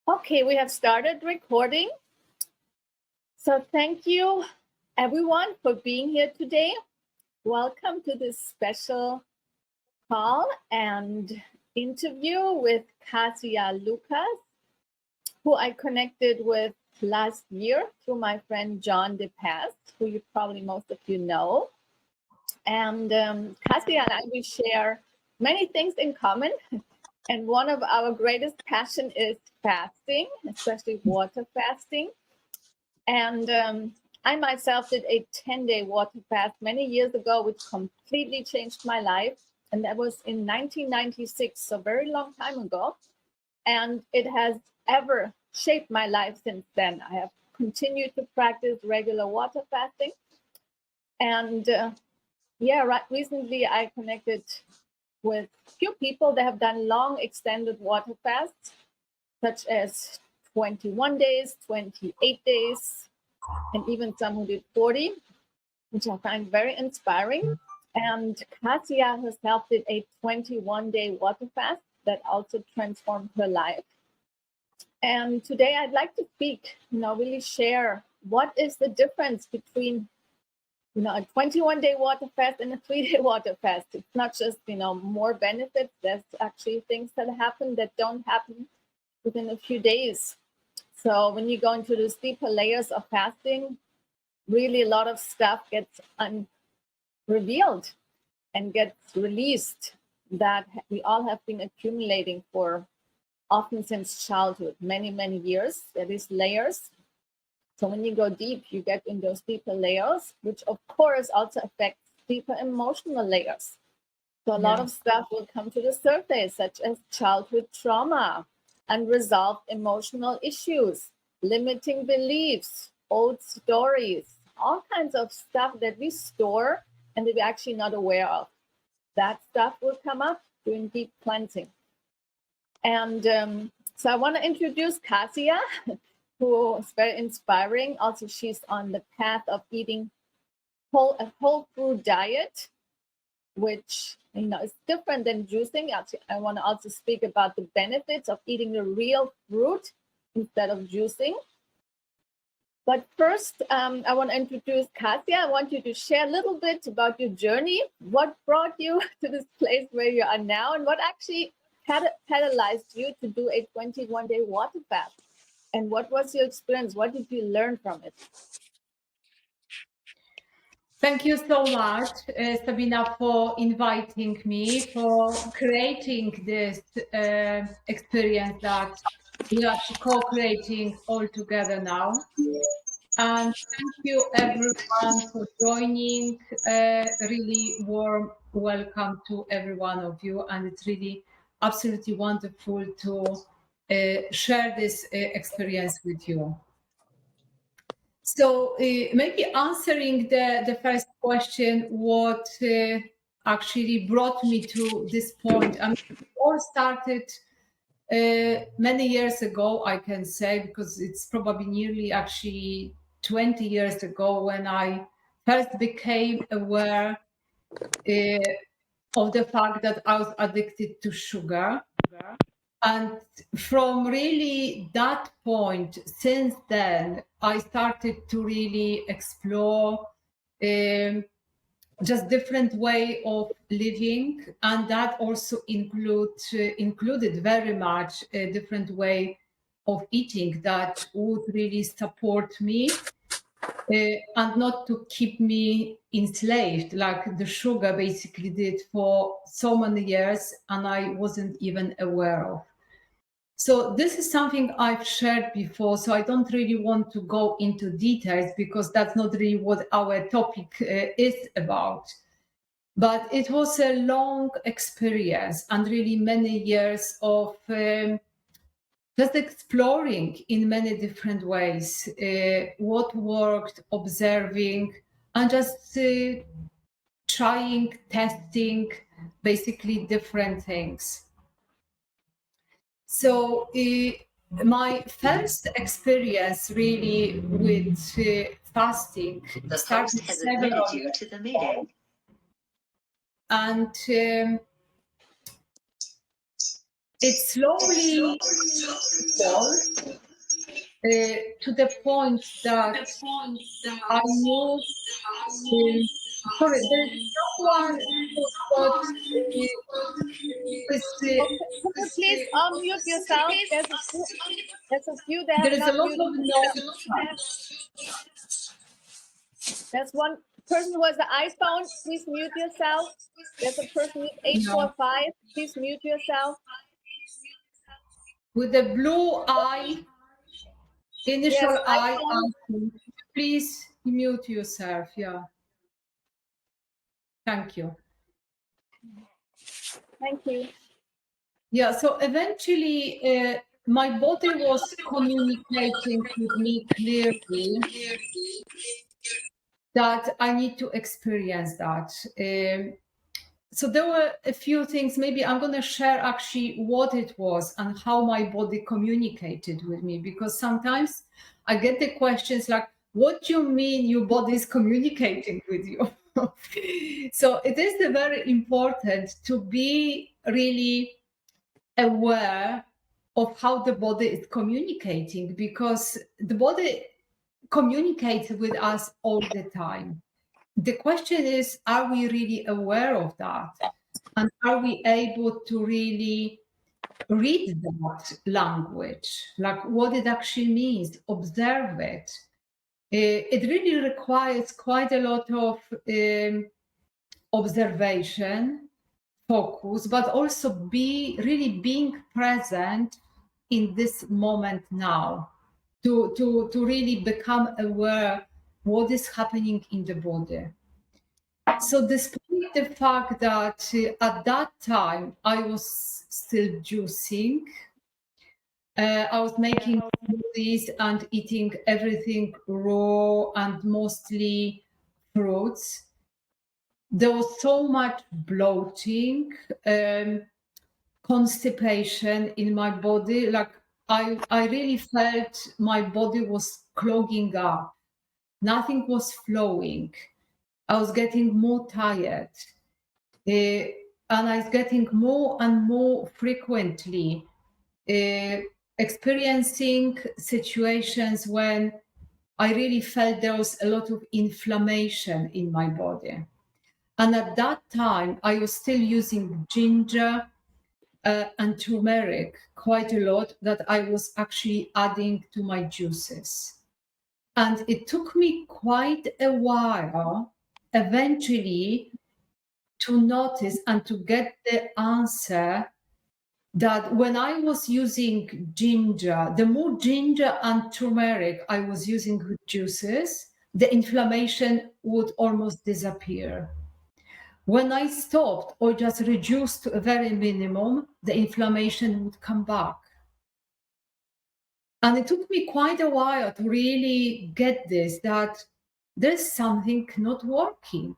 Okay, we have started recording. So thank you everyone for being here today. Welcome to this special call and interview with Kasia Lukasz, who I connected with last year through my friend John DePast, who you probably most of you know. And Kasia and I, we share many things in common. And one of our greatest passion is fasting, especially water fasting. And I myself did a 10-day water fast many years ago, which completely changed my life. And that was in 1996, so very long time ago. And it has ever shaped my life since then. I have continued to practice regular water fasting. And recently I connected with a few people that have done long extended water fasts, such as 21 days, 28 days, and even some who did 40, which I find very inspiring. And Kasia herself did a 21-day water fast that also transformed her life. And today I'd like to speak, really share what is the difference between a 21-day water fast and a 3-day water fast. It's not just, more benefits. There's actually things that happen that don't happen within a few days. So when you go into the deeper layers of fasting, really a lot of stuff gets revealed and gets released that we all have been accumulating for often since childhood, many, many years. There is layers. So when you go deep, you get in those deeper layers, which of course also affects deeper emotional layers. So a lot of stuff will come to the surface, such as childhood trauma, unresolved emotional issues, limiting beliefs, old stories, all kinds of stuff that we store and that we're actually not aware of. That stuff will come up during deep cleansing. And so I want to introduce Kasia, who is very inspiring. Also, she's on the path of eating a whole food diet, which is different than juicing. I want to also speak about the benefits of eating the real fruit instead of juicing. But first, I want to introduce Kasia. I want you to share a little bit about your journey. What brought you to this place where you are now, and what actually catalyzed you to do a 21-day water fast? And what was your experience? What did you learn from it? Thank you so much, Sabina, for inviting me, for creating this experience that we are co-creating all together now. And thank you everyone for joining. Really warm welcome to every one of you. And it's really absolutely wonderful to share this experience with you. So maybe answering the first question, what actually brought me to this point. I mean, it all started many years ago, I can say, because it's probably nearly actually 20 years ago when I first became aware of the fact that I was addicted to sugar. And from really that point, since then, I started to really explore just different way of living, and that also included very much a different way of eating that would really support me and not to keep me enslaved like the sugar basically did for so many years, and I wasn't even aware of. So this is something I've shared before, so I don't really want to go into details because that's not really what our topic is about. But it was a long experience and really many years of just exploring in many different ways what worked, observing, and just trying, testing, basically different things. So my first experience really with fasting started several years to the meeting. And it slowly evolved to the point that I knew. Sorry, there is someone who got with the, Okay, can you please unmute yourself? There's a few that there have is a not lot muted of themselves. noise. There's one person who has the iPhone. Please mute yourself. There's a person with Yeah. 845. Please mute yourself. With the blue eye, initial Yes, eye, iPhone. please mute yourself. Yeah. Thank you. Thank you. Yeah, so eventually my body was communicating with me clearly that I need to experience that. So there were a few things. Maybe I'm going to share actually what it was and how my body communicated with me, because sometimes I get the questions like, what do you mean your body is communicating with you? So it is very important to be really aware of how the body is communicating, because the body communicates with us all the time. The question is, are we really aware of that? And are we able to really read that language, like what it actually means, observe it? It really requires quite a lot of observation, focus, but also really being present in this moment now, to really become aware what is happening in the body. So despite the fact that at that time I was still juicing, I was making smoothies and eating everything raw and mostly fruits. There was so much bloating, constipation in my body. Like I really felt my body was clogging up. Nothing was flowing. I was getting more tired. And I was getting more and more frequently experiencing situations when I really felt there was a lot of inflammation in my body. And at that time, I was still using ginger and turmeric quite a lot, that I was actually adding to my juices. And it took me quite a while eventually to notice and to get the answer that when I was using ginger, the more ginger and turmeric I was using with juices, the inflammation would almost disappear. When I stopped or just reduced to a very minimum, the inflammation would come back. And it took me quite a while to really get this, that there's something not working.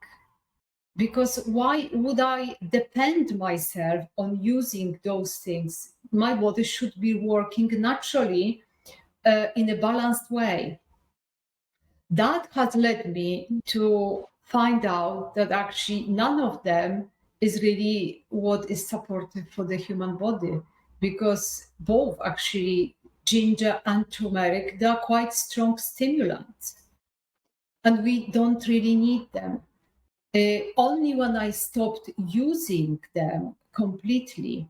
Because why would I depend myself on using those things? My body should be working naturally in a balanced way. That has led me to find out that actually none of them is really what is supportive for the human body, because both actually ginger and turmeric, they are quite strong stimulants and we don't really need them. Only when I stopped using them completely.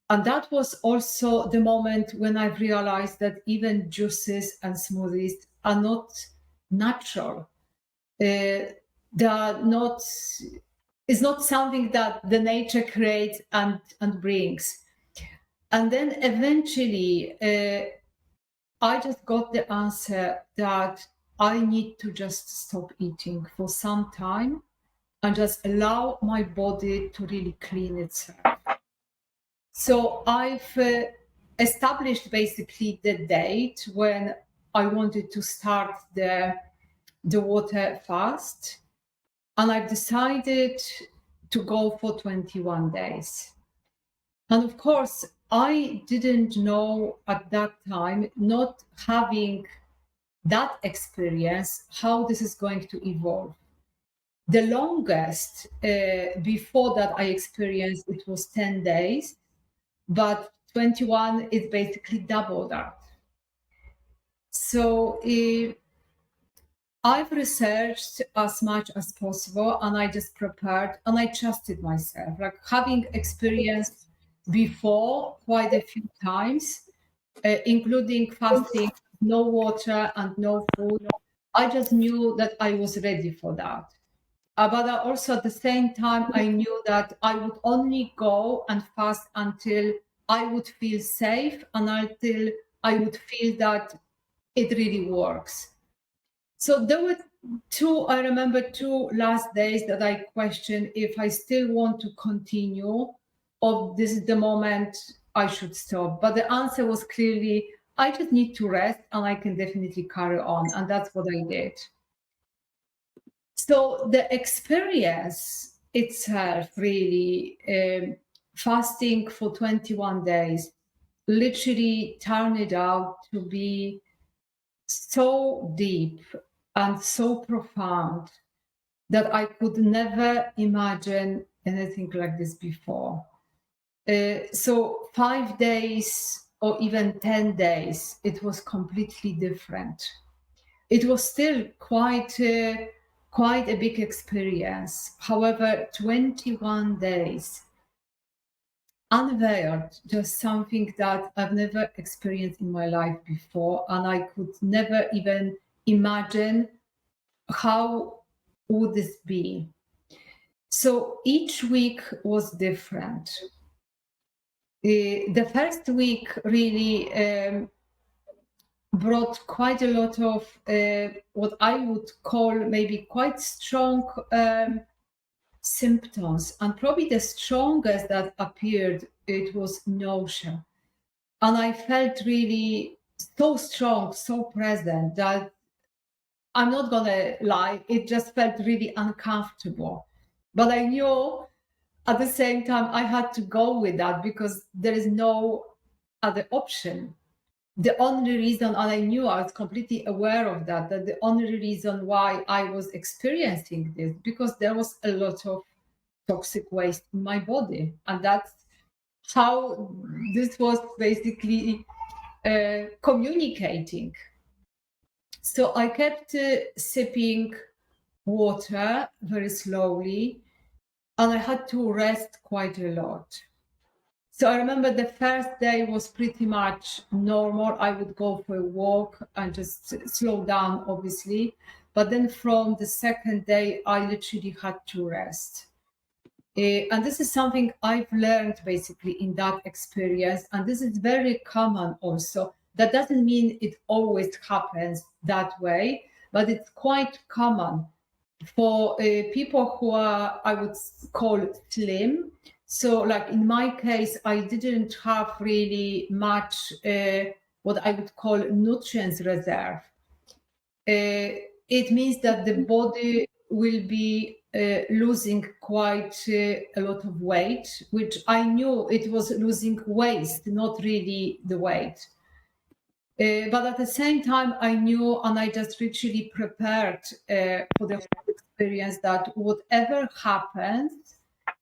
And that was also the moment when I realized that even juices and smoothies are not natural. They are not, it's not something that the nature creates and brings. And then eventually, I just got the answer that I need to just stop eating for some time and just allow my body to really clean itself. So I've established basically the date when I wanted to start the water fast, and I've decided to go for 21 days. And of course, I didn't know at that time, not having that experience, how this is going to evolve. The longest before that I experienced, it was 10 days. But 21 is basically double that. So I've researched as much as possible, and I just prepared and I trusted myself. Like having experienced before quite a few times, including fasting, no water and no food, I just knew that I was ready for that. But I also at the same time, I knew that I would only go and fast until I would feel safe and until I would feel that it really works. So there were I remember two last days that I questioned if I still want to continue or this is the moment I should stop. But the answer was clearly, I just need to rest and I can definitely carry on. And that's what I did. So the experience itself, really, fasting for 21 days, literally turned it out to be so deep and so profound that I could never imagine anything like this before. So 5 days or even 10 days, it was completely different. It was still quite a big experience. However, 21 days unveiled just something that I've never experienced in my life before, and I could never even imagine how would this be. So each week was different. The first week really brought quite a lot of what I would call maybe quite strong symptoms, and probably the strongest that appeared, it was nausea. And I felt really so strong, so present that I'm not gonna lie, it just felt really uncomfortable. But I knew at the same time I had to go with that because there is no other option. The only reason, and I knew, I was completely aware of that the only reason why I was experiencing this, because there was a lot of toxic waste in my body. And that's how this was basically communicating. So I kept sipping water very slowly, and I had to rest quite a lot. So I remember the first day was pretty much normal. I would go for a walk and just slow down, obviously. But then from the second day, I literally had to rest. And this is something I've learned basically in that experience. And this is very common also. That doesn't mean it always happens that way, but it's quite common for people who are, I would call, slim. So like in my case, I didn't have really much what I would call nutrients reserve. It means that the body will be losing quite a lot of weight, which I knew it was losing waste, not really the weight. But at the same time, I knew, and I just literally prepared for the experience, that whatever happens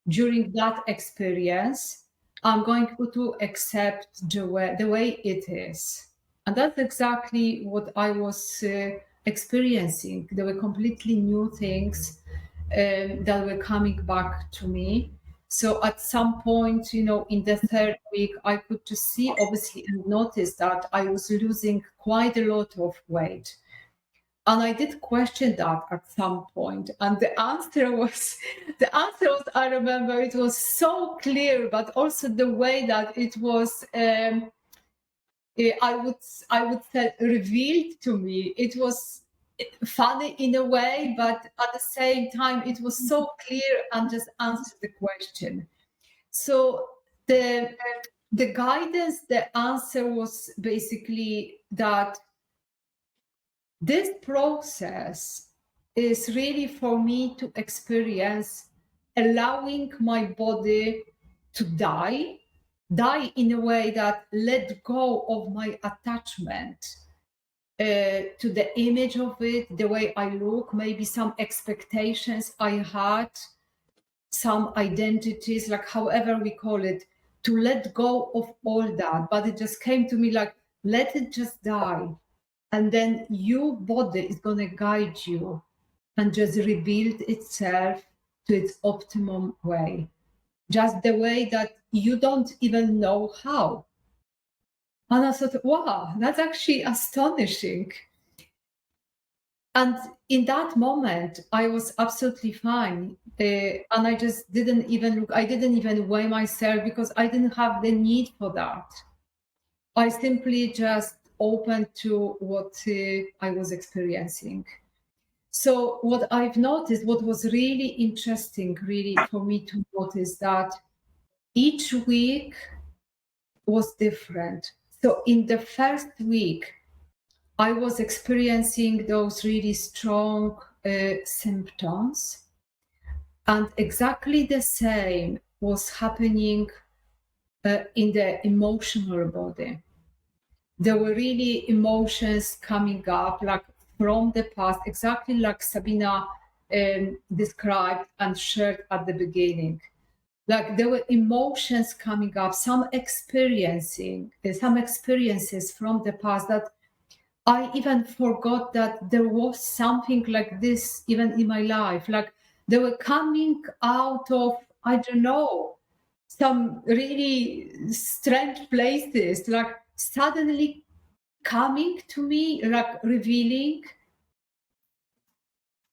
during that experience, I'm going to accept the way it is. And that's exactly what I was experiencing. There were completely new things that were coming back to me. So at some point, in the third week, I could just see, obviously, and notice that I was losing quite a lot of weight. And I did question that at some point. And the answer was, I remember, it was so clear, but also the way that it was, I would say, revealed to me. It was funny in a way, but at the same time, it was so clear and just answered the question. So the guidance, the answer was basically that this process is really for me to experience allowing my body to die in a way that let go of my attachment to the image of it, the way I look, maybe some expectations I had, some identities, like however we call it, to let go of all that. But it just came to me like, let it just die. And then your body is going to guide you and just rebuild itself to its optimum way. Just the way that you don't even know how. And I thought, wow, that's actually astonishing. And in that moment, I was absolutely fine. And I just didn't even look, I didn't even weigh myself because I didn't have the need for that. I simply just opened to what I was experiencing. So what I've noticed, what was really interesting, really for me to notice that each week was different. So in the first week, I was experiencing those really strong symptoms. And exactly the same was happening in the emotional body. There were really emotions coming up, like from the past, exactly like Sabina described and shared at the beginning. Like there were emotions coming up, some experiences from the past that I even forgot that there was something like this even in my life. Like they were coming out of, I don't know, some really strange places, like suddenly coming to me, like revealing.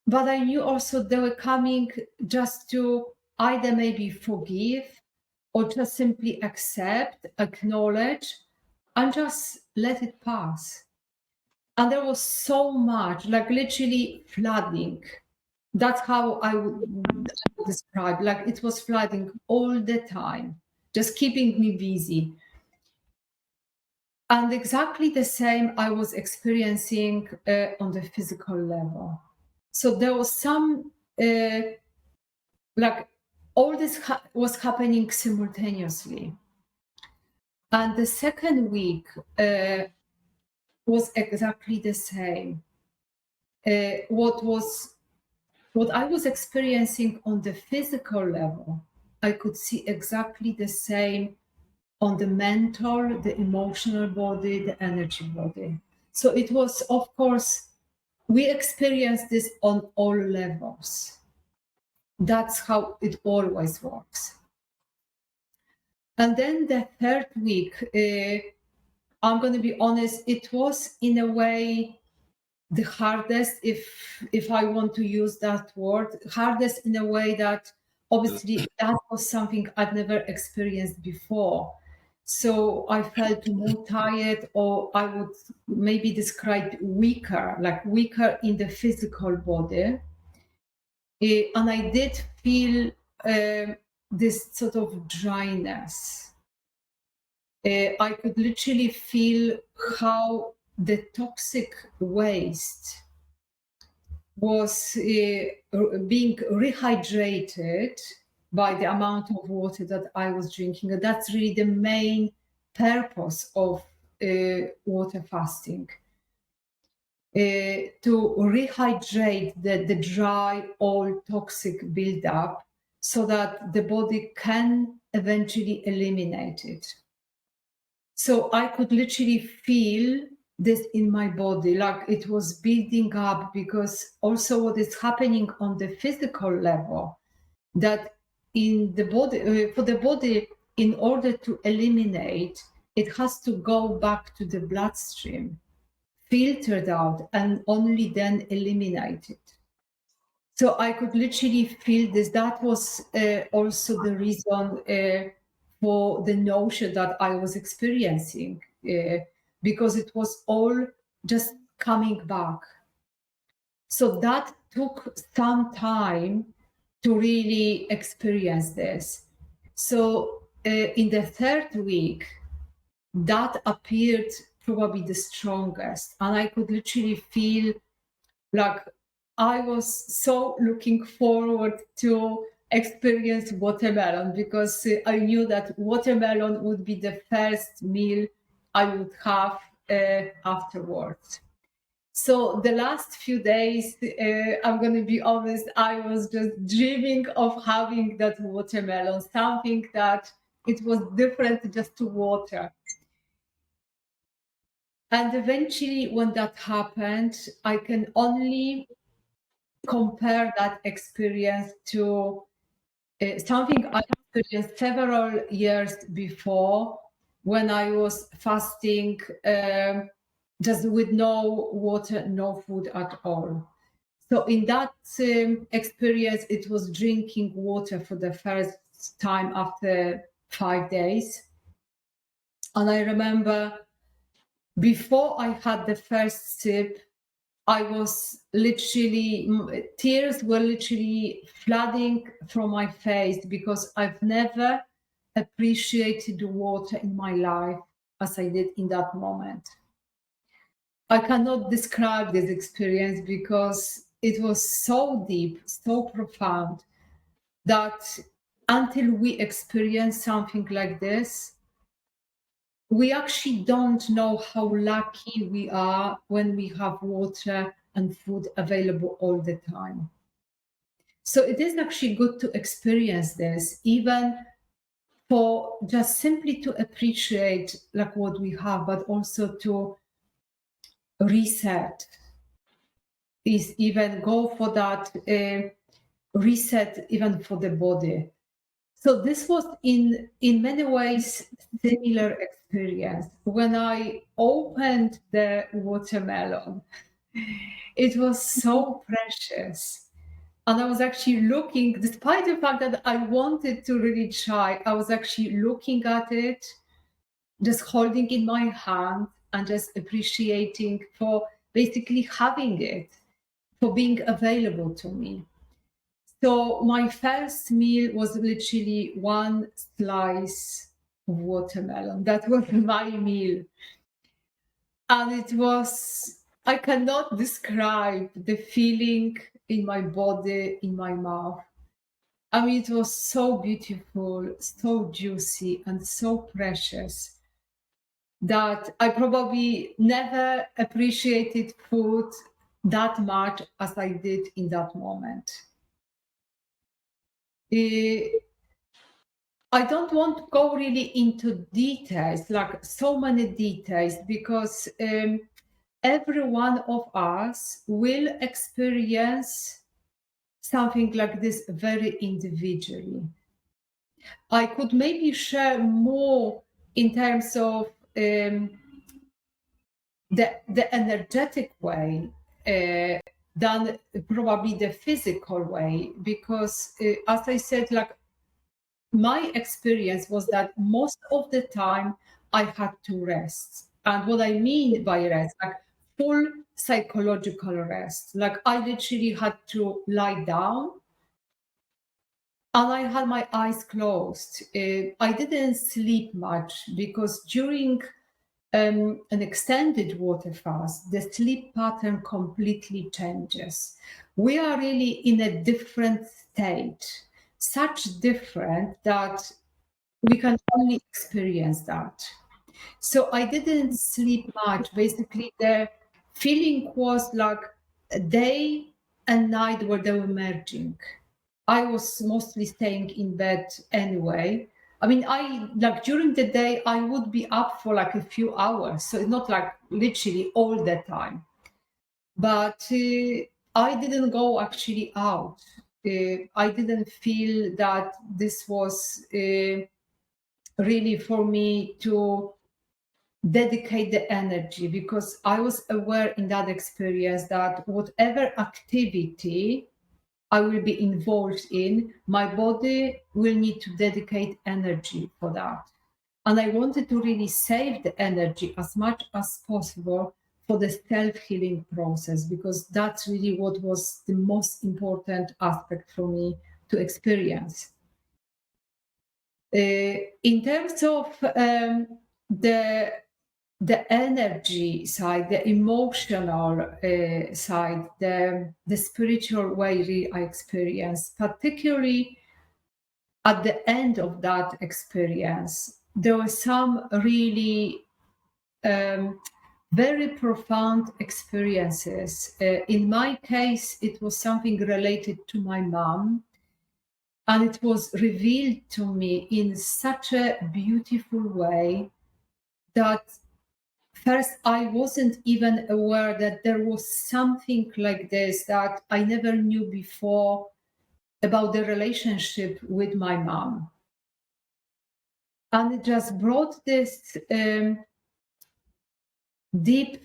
But I knew also they were coming just to either maybe forgive or just simply accept, acknowledge, and just let it pass. And there was so much, like literally flooding. That's how I would describe. Like it was flooding all the time, just keeping me busy. And exactly the same I was experiencing on the physical level. So there was some, like all this was happening simultaneously. And the second week was exactly the same. What I was experiencing on the physical level, I could see exactly the same on the mental, the emotional body, the energy body. So it was, of course, we experienced this on all levels. That's how it always works. And then the third week, I'm going to be honest, it was in a way the hardest, if I want to use that word, hardest in a way that obviously that was something I've never experienced before. So I felt more tired, or I would maybe describe weaker, like weaker in the physical body. And I did feel this sort of dryness. I could literally feel how the toxic waste was being rehydrated by the amount of water that I was drinking. And that's really the main purpose of water fasting. To rehydrate the dry, old, toxic buildup so that the body can eventually eliminate it. So I could literally feel this in my body, like it was building up, because also what is happening on the physical level, that in the body, for the body, in order to eliminate, it has to go back to the bloodstream, filtered out, and only then eliminated. So I could literally feel this. That was also the reason for the nausea that I was experiencing, because it was all just coming back. So that took some time to really experience this. So in the third week, that appeared probably the strongest. And I could literally feel like I was so looking forward to experience watermelon, because I knew that watermelon would be the first meal I would have afterwards. So the last few days, I'm going to be honest, I was just dreaming of having that watermelon, something that It was different just to water. And eventually, when that happened, I can only compare that experience to something I experienced several years before when I was fasting just with no water, no food at all. So in that experience, it was drinking water for the first time after 5 days. And I remember before I had the first sip, I was literally, tears were literally flooding from my face because I've never appreciated the water in my life as I did in that moment. I cannot describe this experience because it was so deep, so profound that until we experience something like this, we actually don't know how lucky we are when we have water and food available all the time. So it is actually good to experience this, even for just simply to appreciate like what we have, but also to reset, is even go for that reset even for the body. So this was in many ways similar experience. When I opened the watermelon, it was so precious. And I was actually looking, despite the fact that I wanted to really try, I was actually looking at it, just holding in my hand and just appreciating for basically having it, for being available to me. So my first meal was literally one slice of watermelon. That was my meal. And it was, I cannot describe the feeling in my body, in my mouth. I mean, it was so beautiful, so juicy, and so precious that I probably never appreciated food that much as I did in that moment. I don't want to go really into details, like so many details, because every one of us will experience something like this very individually. I could maybe share more in terms of the energetic way than probably the physical way, because as I said, like my experience was that most of the time I had to rest. And what I mean by rest, like full psychological rest. Like I literally had to lie down and I had my eyes closed. I didn't sleep much because during an extended water fast, the sleep pattern completely changes. We are really in a different state, such different that we can only experience that. So I didn't sleep much. Basically, the feeling was like a day and night where they were merging. I was mostly staying in bed anyway. I mean, I like during the day, I would be up for like a few hours. So it's not like literally all the time. But I didn't go actually out. I didn't feel that this was really for me to dedicate the energy, because I was aware in that experience that whatever activity I will be involved in, my body will need to dedicate energy for that. And I wanted to really save the energy as much as possible for the self-healing process, because that's really what was the most important aspect for me to experience. In terms of the energy side, the emotional side, the spiritual way I experienced, particularly at the end of that experience, there were some really very profound experiences. In my case, it was something related to my mom. And it was revealed to me in such a beautiful way that first I wasn't even aware that there was something like this that I never knew before about the relationship with my mom. And it just brought this deep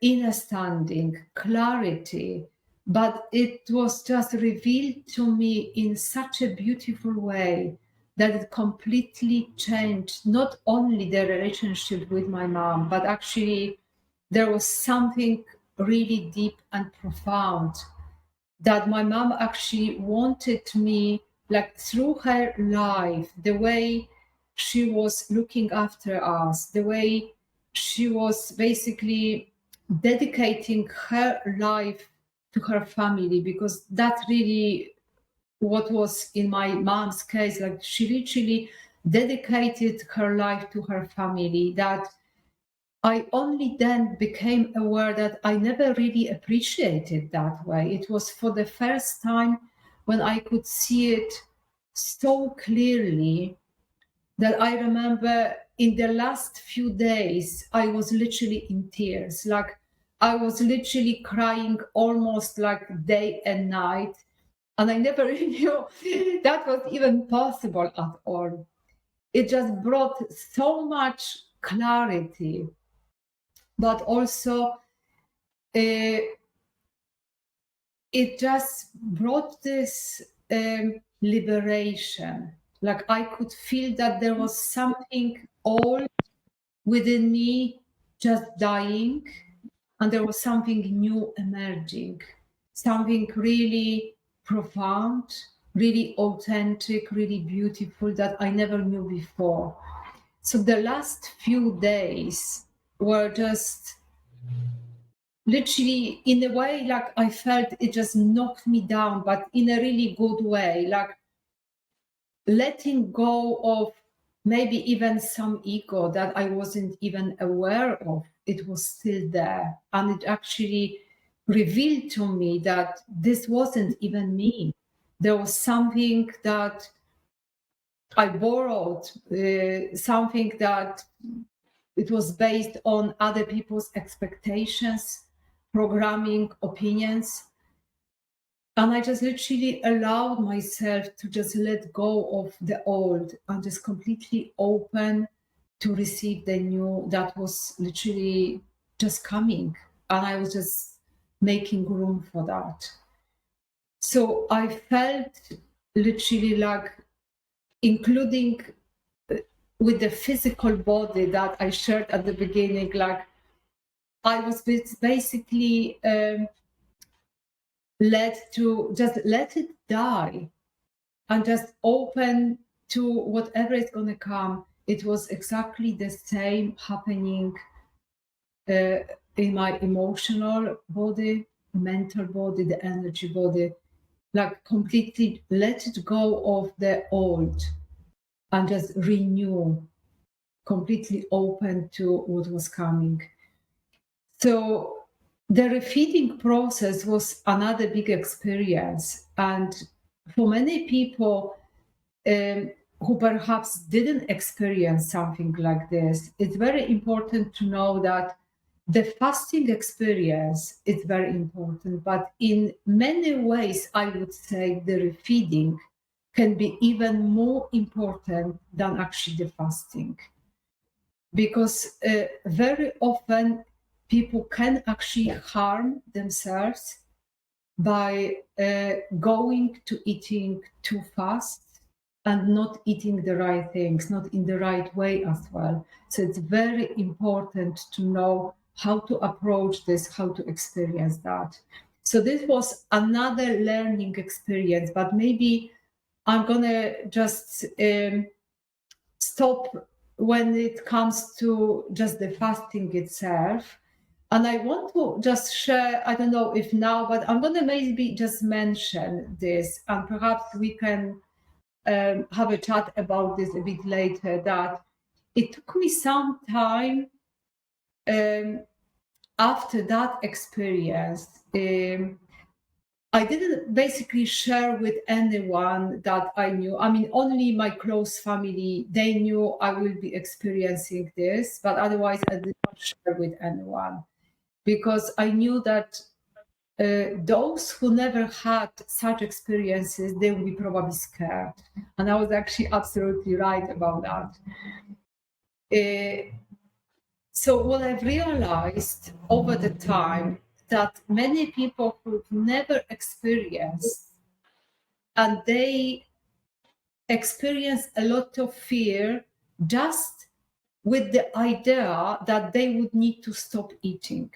understanding, clarity, but it was just revealed to me in such a beautiful way that it completely changed not only the relationship with my mom, but actually there was something really deep and profound that my mom actually wanted me, like through her life, the way she was looking after us, the way she was basically dedicating her life to her family, because that's really what was in my mom's case. Like she literally dedicated her life to her family, that I only then became aware that I never really appreciated that way. It was for the first time when I could see it so clearly that I remember in the last few days, I was literally in tears. Like I was literally crying almost like day and night. And I never knew that was even possible at all. It just brought so much clarity, but also it just brought this liberation. Like I could feel that there was something old within me just dying, and there was something new emerging, something really profound, really authentic, really beautiful that I never knew before. So the last few days were just literally in a way like I felt it just knocked me down, but in a really good way, like letting go of maybe even some ego that I wasn't even aware of. It was still there, and it actually revealed to me that this wasn't even me. There was something that I borrowed, something that it was based on other people's expectations, programming, opinions. And I just literally allowed myself to just let go of the old and just completely open to receive the new that was literally just coming. And I was just making room for that. So I felt literally like, including with the physical body that I shared at the beginning, like I was basically led to just let it die and just open to whatever is going to come. It was exactly the same happening in my emotional body, mental body, the energy body, like completely let it go of the old and just renew, completely open to what was coming. So the refeeding process was another big experience. And for many people who perhaps didn't experience something like this, it's very important to know that the fasting experience is very important. But in many ways, I would say the refeeding can be even more important than actually the fasting, because very often people can actually harm themselves by going to eating too fast and not eating the right things, not in the right way as well. So it's very important to know how to approach this, how to experience that. So this was another learning experience, but maybe I'm gonna just stop when it comes to just the fasting itself. And I want to just share, I don't know if now, but I'm going to maybe just mention this, and perhaps we can have a chat about this a bit later, that it took me some time after that experience I didn't basically share with anyone that I knew. I mean, only my close family, they knew I will be experiencing this, but otherwise I did not share with anyone because I knew that those who never had such experiences, they would be probably scared. And I was actually absolutely right about that. So what I've realized over the time that many people who've never experienced, and they experience a lot of fear just with the idea that they would need to stop eating.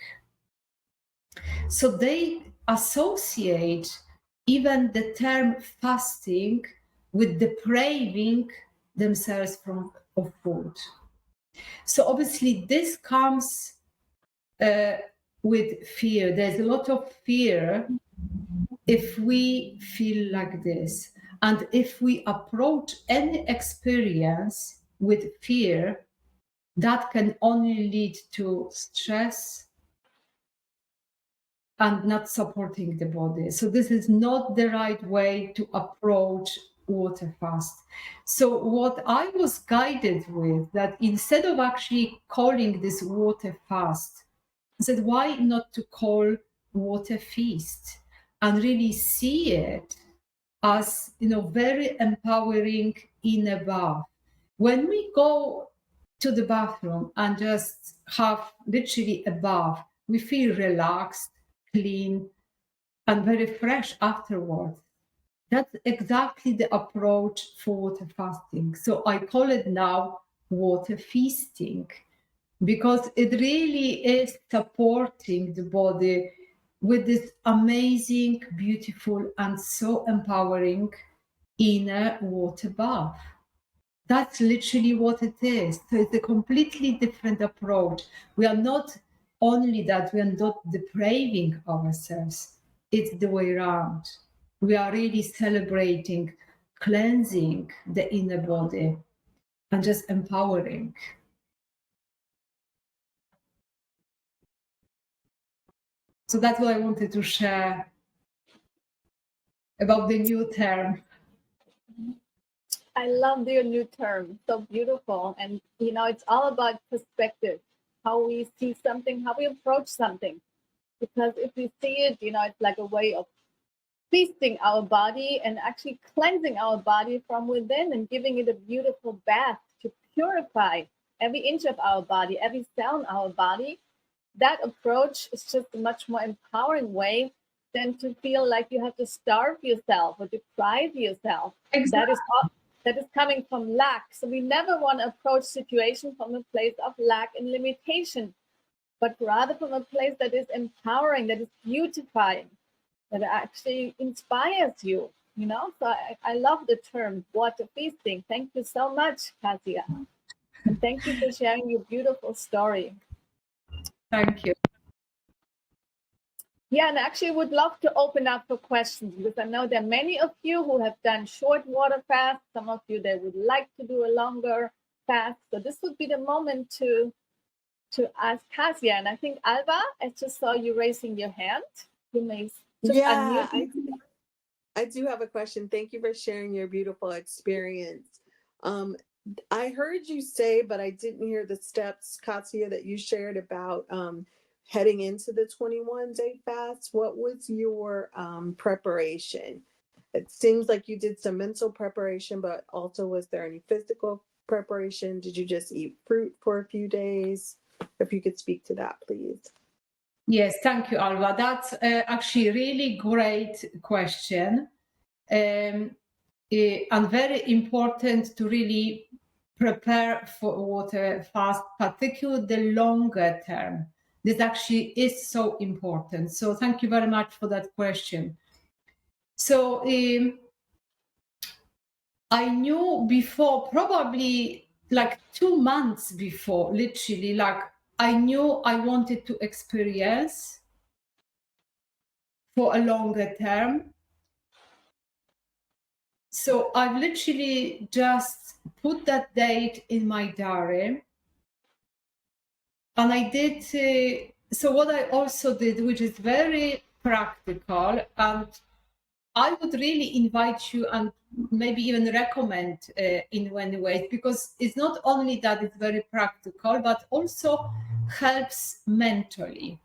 So they associate even the term fasting with depriving themselves of food. So obviously this comes with fear. There's a lot of fear if we feel like this. And if we approach any experience with fear, that can only lead to stress and not supporting the body. So this is not the right way to approach water fast. So what I was guided with, that instead of actually calling this water fast, I said, why not to call water feast and really see it as, very empowering in a bath. When we go to the bathroom and just have literally a bath, we feel relaxed, clean, and very fresh afterwards. That's exactly the approach for water fasting. So I call it now water feasting because it really is supporting the body with this amazing, beautiful, and so empowering inner water bath. That's literally what it is. So it's a completely different approach. We are not only that, we are not depraving ourselves. It's the way around. We are really celebrating, cleansing the inner body and just empowering. So that's what I wanted to share about the new term. I love your new term. So beautiful. And, it's all about perspective, how we see something, how we approach something. Because if we see it, it's like a way of feasting our body and actually cleansing our body from within and giving it a beautiful bath to purify every inch of our body, every cell in our body. That approach is just a much more empowering way than to feel like you have to starve yourself or deprive yourself. Exactly. That is coming from lack. So we never want to approach situation from a place of lack and limitation, but rather from a place that is empowering, that is beautifying, that actually inspires you. So I love the term water feasting. Thank you so much, Kasia. And thank you for sharing your beautiful story. Thank you. Yeah, and actually would love to open up for questions because I know there are many of you who have done short water fasts. Some of you, they would like to do a longer fast. So this would be the moment to ask Kasia. And I think, Alba, I just saw you raising your hand. You may just unmute. I do have a question. Thank you for sharing your beautiful experience. I heard you say, but I didn't hear the steps, Kasia, that you shared about heading into the 21-day fast. What was your preparation? It seems like you did some mental preparation, but also was there any physical preparation? Did you just eat fruit for a few days? If you could speak to that, please. Yes, thank you, Alva. That's actually a really great question. And very important to really prepare for water fast, particularly the longer term. This actually is so important. So thank you very much for that question. So I knew before, probably like 2 months before, literally, like I knew I wanted to experience for a longer term. So I've literally just put that date in my diary. And I did, so what I also did, which is very practical, and I would really invite you and maybe even recommend in many ways, because it's not only that it's very practical, but also helps mentally.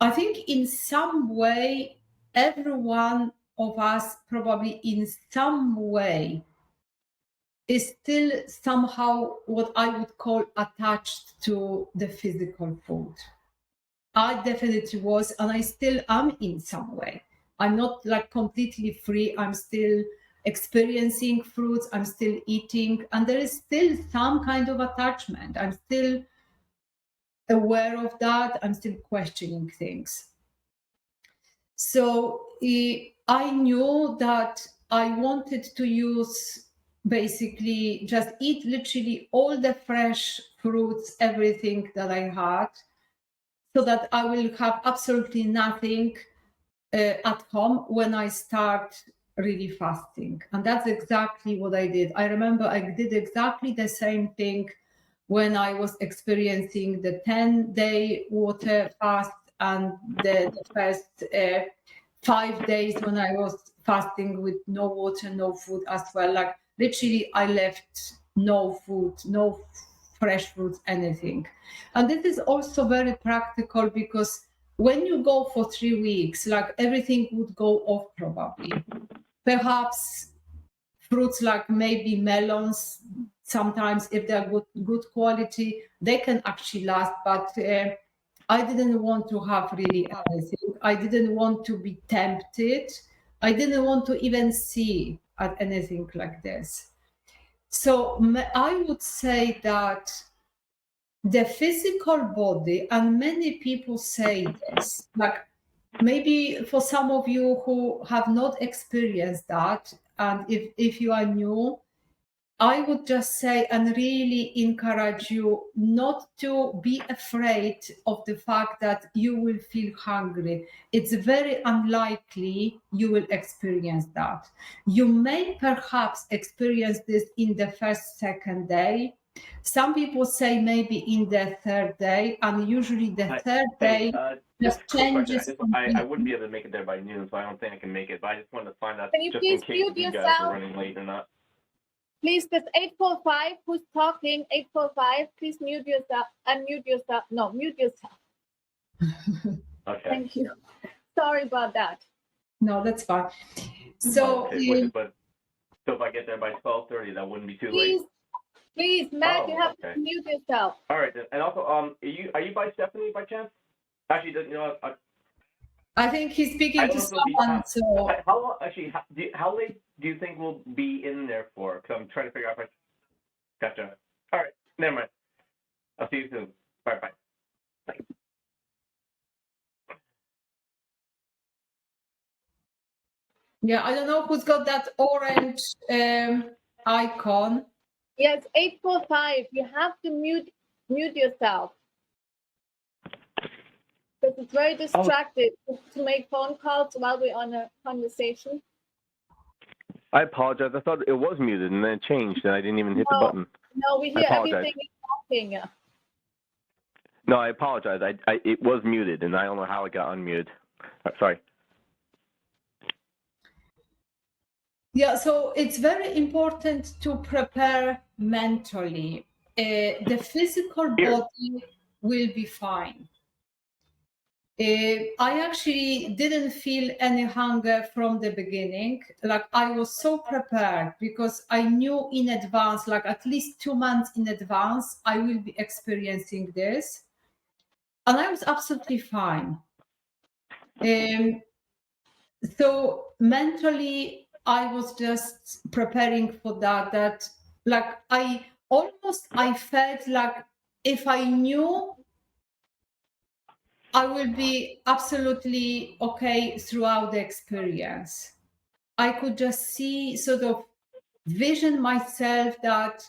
I think in some way, every one of us probably in some way is still somehow what I would call attached to the physical food. I definitely was, and I still am in some way. I'm not like completely free. I'm still experiencing fruits. I'm still eating, and there is still some kind of attachment. I'm still aware of that. I'm still questioning things. So I knew that I wanted to use basically just eat literally all the fresh fruits, everything that I had, so that I will have absolutely nothing at home when I start really fasting. And that's exactly what I did. I remember I did exactly the same thing when I was experiencing the 10-day water fast and the first 5 days when I was fasting with no water, no food as well. Like literally I left no food, no fresh fruits, anything. And this is also very practical, because when you go for 3 weeks, like everything would go off probably. Perhaps fruits like maybe melons, sometimes if they're good quality, they can actually last. But I didn't want to have really anything. I didn't want to be tempted. I didn't want to even see at anything like this. So I would say that the physical body, and many people say this, like maybe for some of you who have not experienced that, and if you are new, I would just say and really encourage you not to be afraid of the fact that you will feel hungry. It's very unlikely you will experience that. You may perhaps experience this in the first, second day. Some people say maybe in the third day, and usually the third day just changes. I wouldn't be able to make it there by noon, so I don't think I can make it. But I just wanted to find out Can you just please in case mute you guys yourself? are running late or not. Please, this 845 who's talking, 845, please mute yourself, unmute yourself. No, mute yourself. Okay. Thank you. Sorry about that. No, that's fine. So, But so if I get there by 12:30, that wouldn't be too Please, late. please, Matt, you have okay. to mute yourself. All right, then. And also, are you by Stephanie by chance? Actually, you know, I think he's speaking to someone. So how long? Actually, how late do you think we'll be in there for? Because I'm trying to figure out if I. Gotcha. All right, never mind. I'll see you soon. Bye bye. Thanks. yeah, I don't know who's got that orange icon. Yes, 845, you have to mute yourself. Because it's very distracted to make phone calls while we're on a conversation. I apologize. I thought it was muted and then it changed and I didn't even hit the button. No, we hear everything you're talking. No, I apologize. It was muted and I don't know how it got unmuted. Sorry. Yeah, so it's very important to prepare mentally. The physical body will be fine. I actually didn't feel any hunger from the beginning. Like I was so prepared because I knew in advance, like at least 2 months in advance, I will be experiencing this. And I was absolutely fine. So mentally, I was just preparing for that like I felt like if I knew I will be absolutely okay throughout the experience. I could just see, sort of vision myself that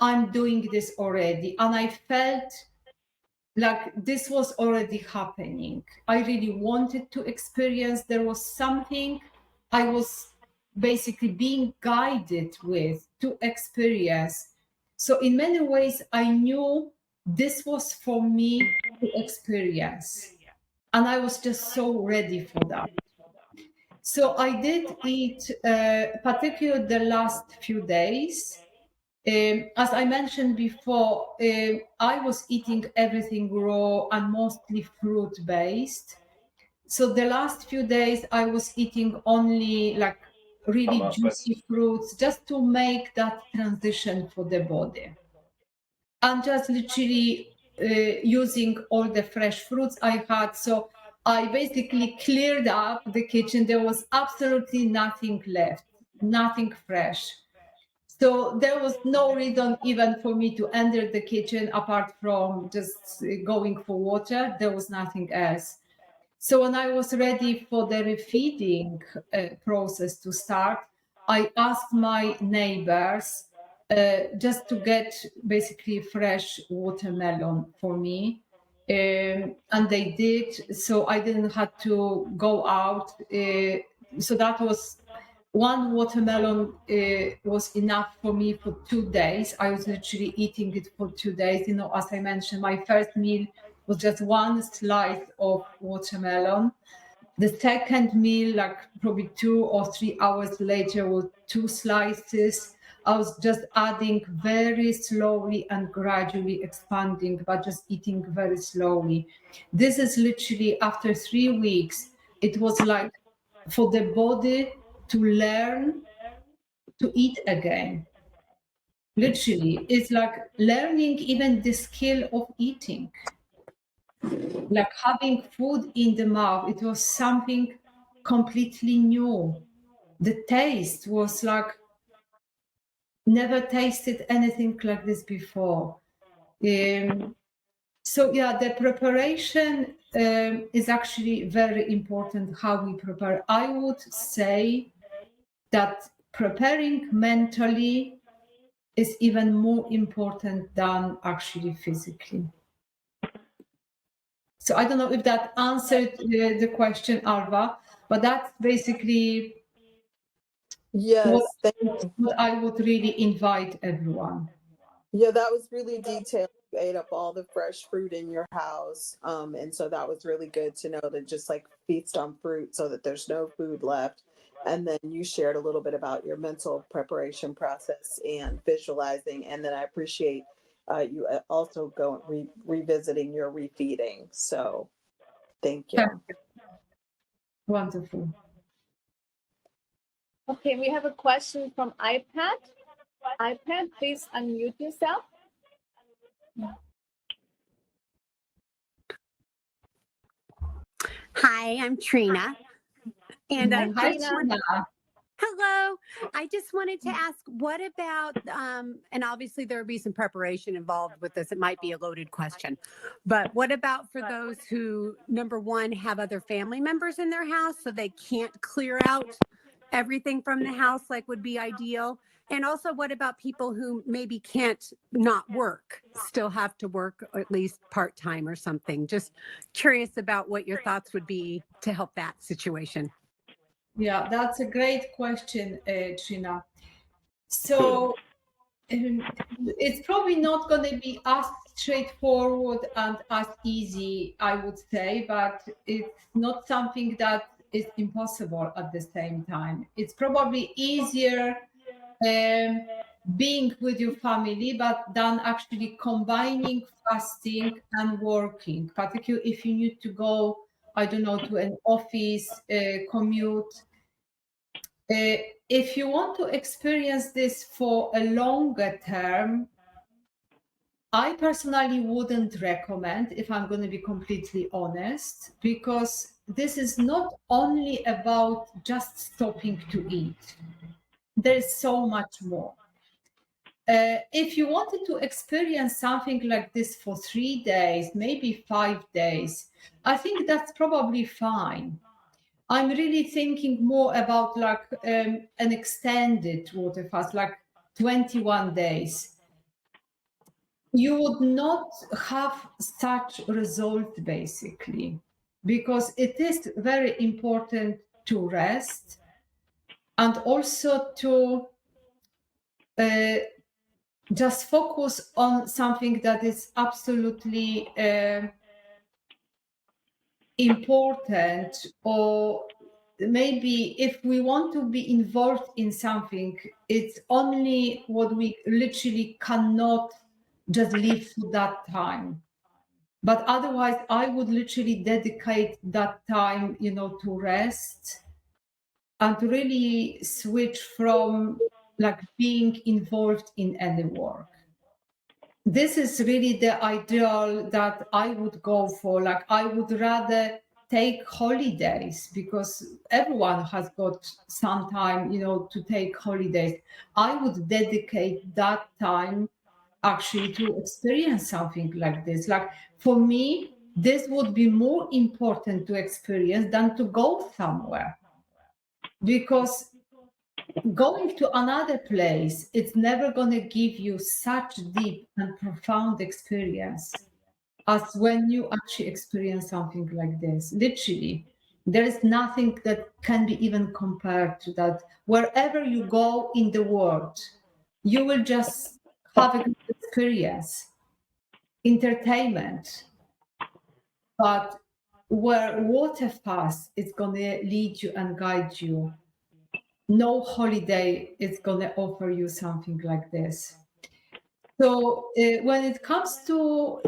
I'm doing this already. And I felt like this was already happening. I really wanted to experience. There was something I was basically being guided with to experience. So in many ways, I knew this was for me to experience. And I was just so ready for that. So I did eat, particularly the last few days. As I mentioned before, I was eating everything raw and mostly fruit based. So the last few days I was eating only like really juicy fruits just to make that transition for the body. And just literally using all the fresh fruits I had. So I basically cleared up the kitchen. There was absolutely nothing left, nothing fresh. So there was no reason even for me to enter the kitchen apart from just going for water. There was nothing else. So when I was ready for the refeeding process to start, I asked my neighbors just to get basically fresh watermelon for me. And they did, so I didn't have to go out. So that was one watermelon was enough for me for 2 days. I was literally eating it for 2 days. You know, as I mentioned, my first meal was just one slice of watermelon. The second meal, like probably 2 or 3 hours later, was 2 slices. I was just adding very slowly and gradually expanding, but just eating very slowly. This is literally after 3 weeks. It was like for the body to learn to eat again. Literally, it's like learning even the skill of eating. Like having food in the mouth, it was something completely new. The taste was like never tasted anything like this before. So yeah, the preparation is actually very important, how we prepare. I would say that preparing mentally is even more important than actually physically. So I don't know if that answered the question, Alva, but that's basically Yes, what I would really invite everyone. yeah, that was really detailed. You ate up all the fresh fruit in your house. And so that was really good to know to just like feast on fruit so that there's no food left. And then you shared a little bit about your mental preparation process and visualizing. And then I appreciate you also revisiting your refeeding. So thank you. Wonderful. Okay, we have a question from iPad. iPad, please unmute yourself. Hi, I'm Trina. And Hi, Trina. hello. I just wanted to ask, what about, and obviously there will be some preparation involved with this. It might be a loaded question, but what about for those who, number one, have other family members in their house so they can't clear out everything from the house like would be ideal? And also, what about people who maybe can't not work, still have to work at least part-time or something? Just curious about what your thoughts would be to help that situation. Yeah, that's a great question, Trina. So it's probably not going to be as straightforward and as easy, I would say, but it's not something that is impossible at the same time. It's probably easier being with your family, but then actually combining fasting and working, particularly if you need to go, I don't know, to an office, commute. If you want to experience this for a longer term, I personally wouldn't recommend, if I'm going to be completely honest, because this is not only about just stopping to eat. There's so much more. If you wanted to experience something like this for 3 days, maybe 5 days, I think that's probably fine. I'm really thinking more about like an extended water fast, like 21 days. You would not have such result basically, because it is very important to rest and also to just focus on something that is absolutely important, or maybe if we want to be involved in something, it's only what we literally cannot just live for that time. But otherwise, I would literally dedicate that time, to rest and to really switch from like being involved in any work. This is really the ideal that I would go for. Like, I would rather take holidays, because everyone has got some time, to take holidays. I would dedicate that time actually to experience something like this. Like, for me, this would be more important to experience than to go somewhere, because going to another place, it's never going to give you such deep and profound experience as when you actually experience something like this. Literally, there is nothing that can be even compared to that. Wherever you go in the world, you will just have a good experience, entertainment. But where waterfast is going to lead you and guide you, no holiday is going to offer you something like this. So when it comes to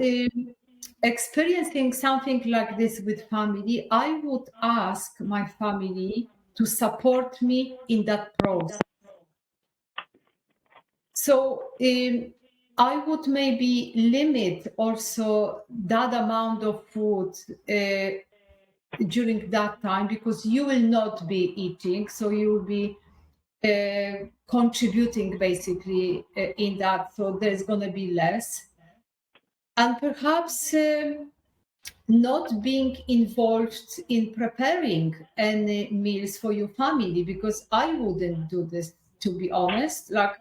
experiencing something like this with family, I would ask my family to support me in that process. So I would maybe limit also that amount of food during that time, because you will not be eating, so you will be contributing basically in that, so there's going to be less. And perhaps not being involved in preparing any meals for your family, because I wouldn't do this, to be honest. Like,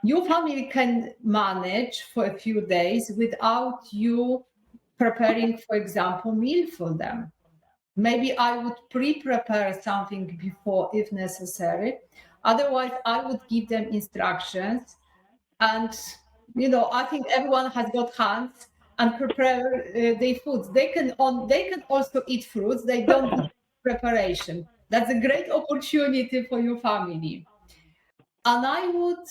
your family can manage for a few days without you preparing, for example, meal for them. Maybe I would pre-prepare something before if necessary. Otherwise, I would give them instructions. And, I think everyone has got hands and prepare their foods. They can also eat fruits. They don't need preparation. That's a great opportunity for your family. And I would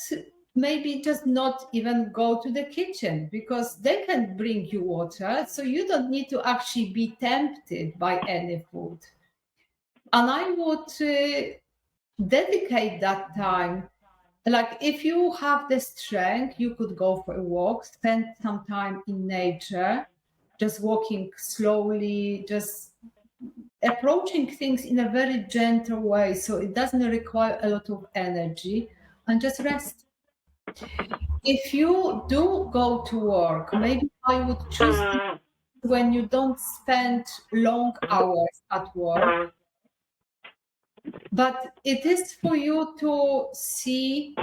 maybe just not even go to the kitchen, because they can bring you water, so you don't need to actually be tempted by any food. And I would dedicate that time. Like, if you have the strength, you could go for a walk, spend some time in nature, just walking slowly, just approaching things in a very gentle way, so it doesn't require a lot of energy, and just rest. If you do go to work, maybe I would choose when you don't spend long hours at work, but it is for you to see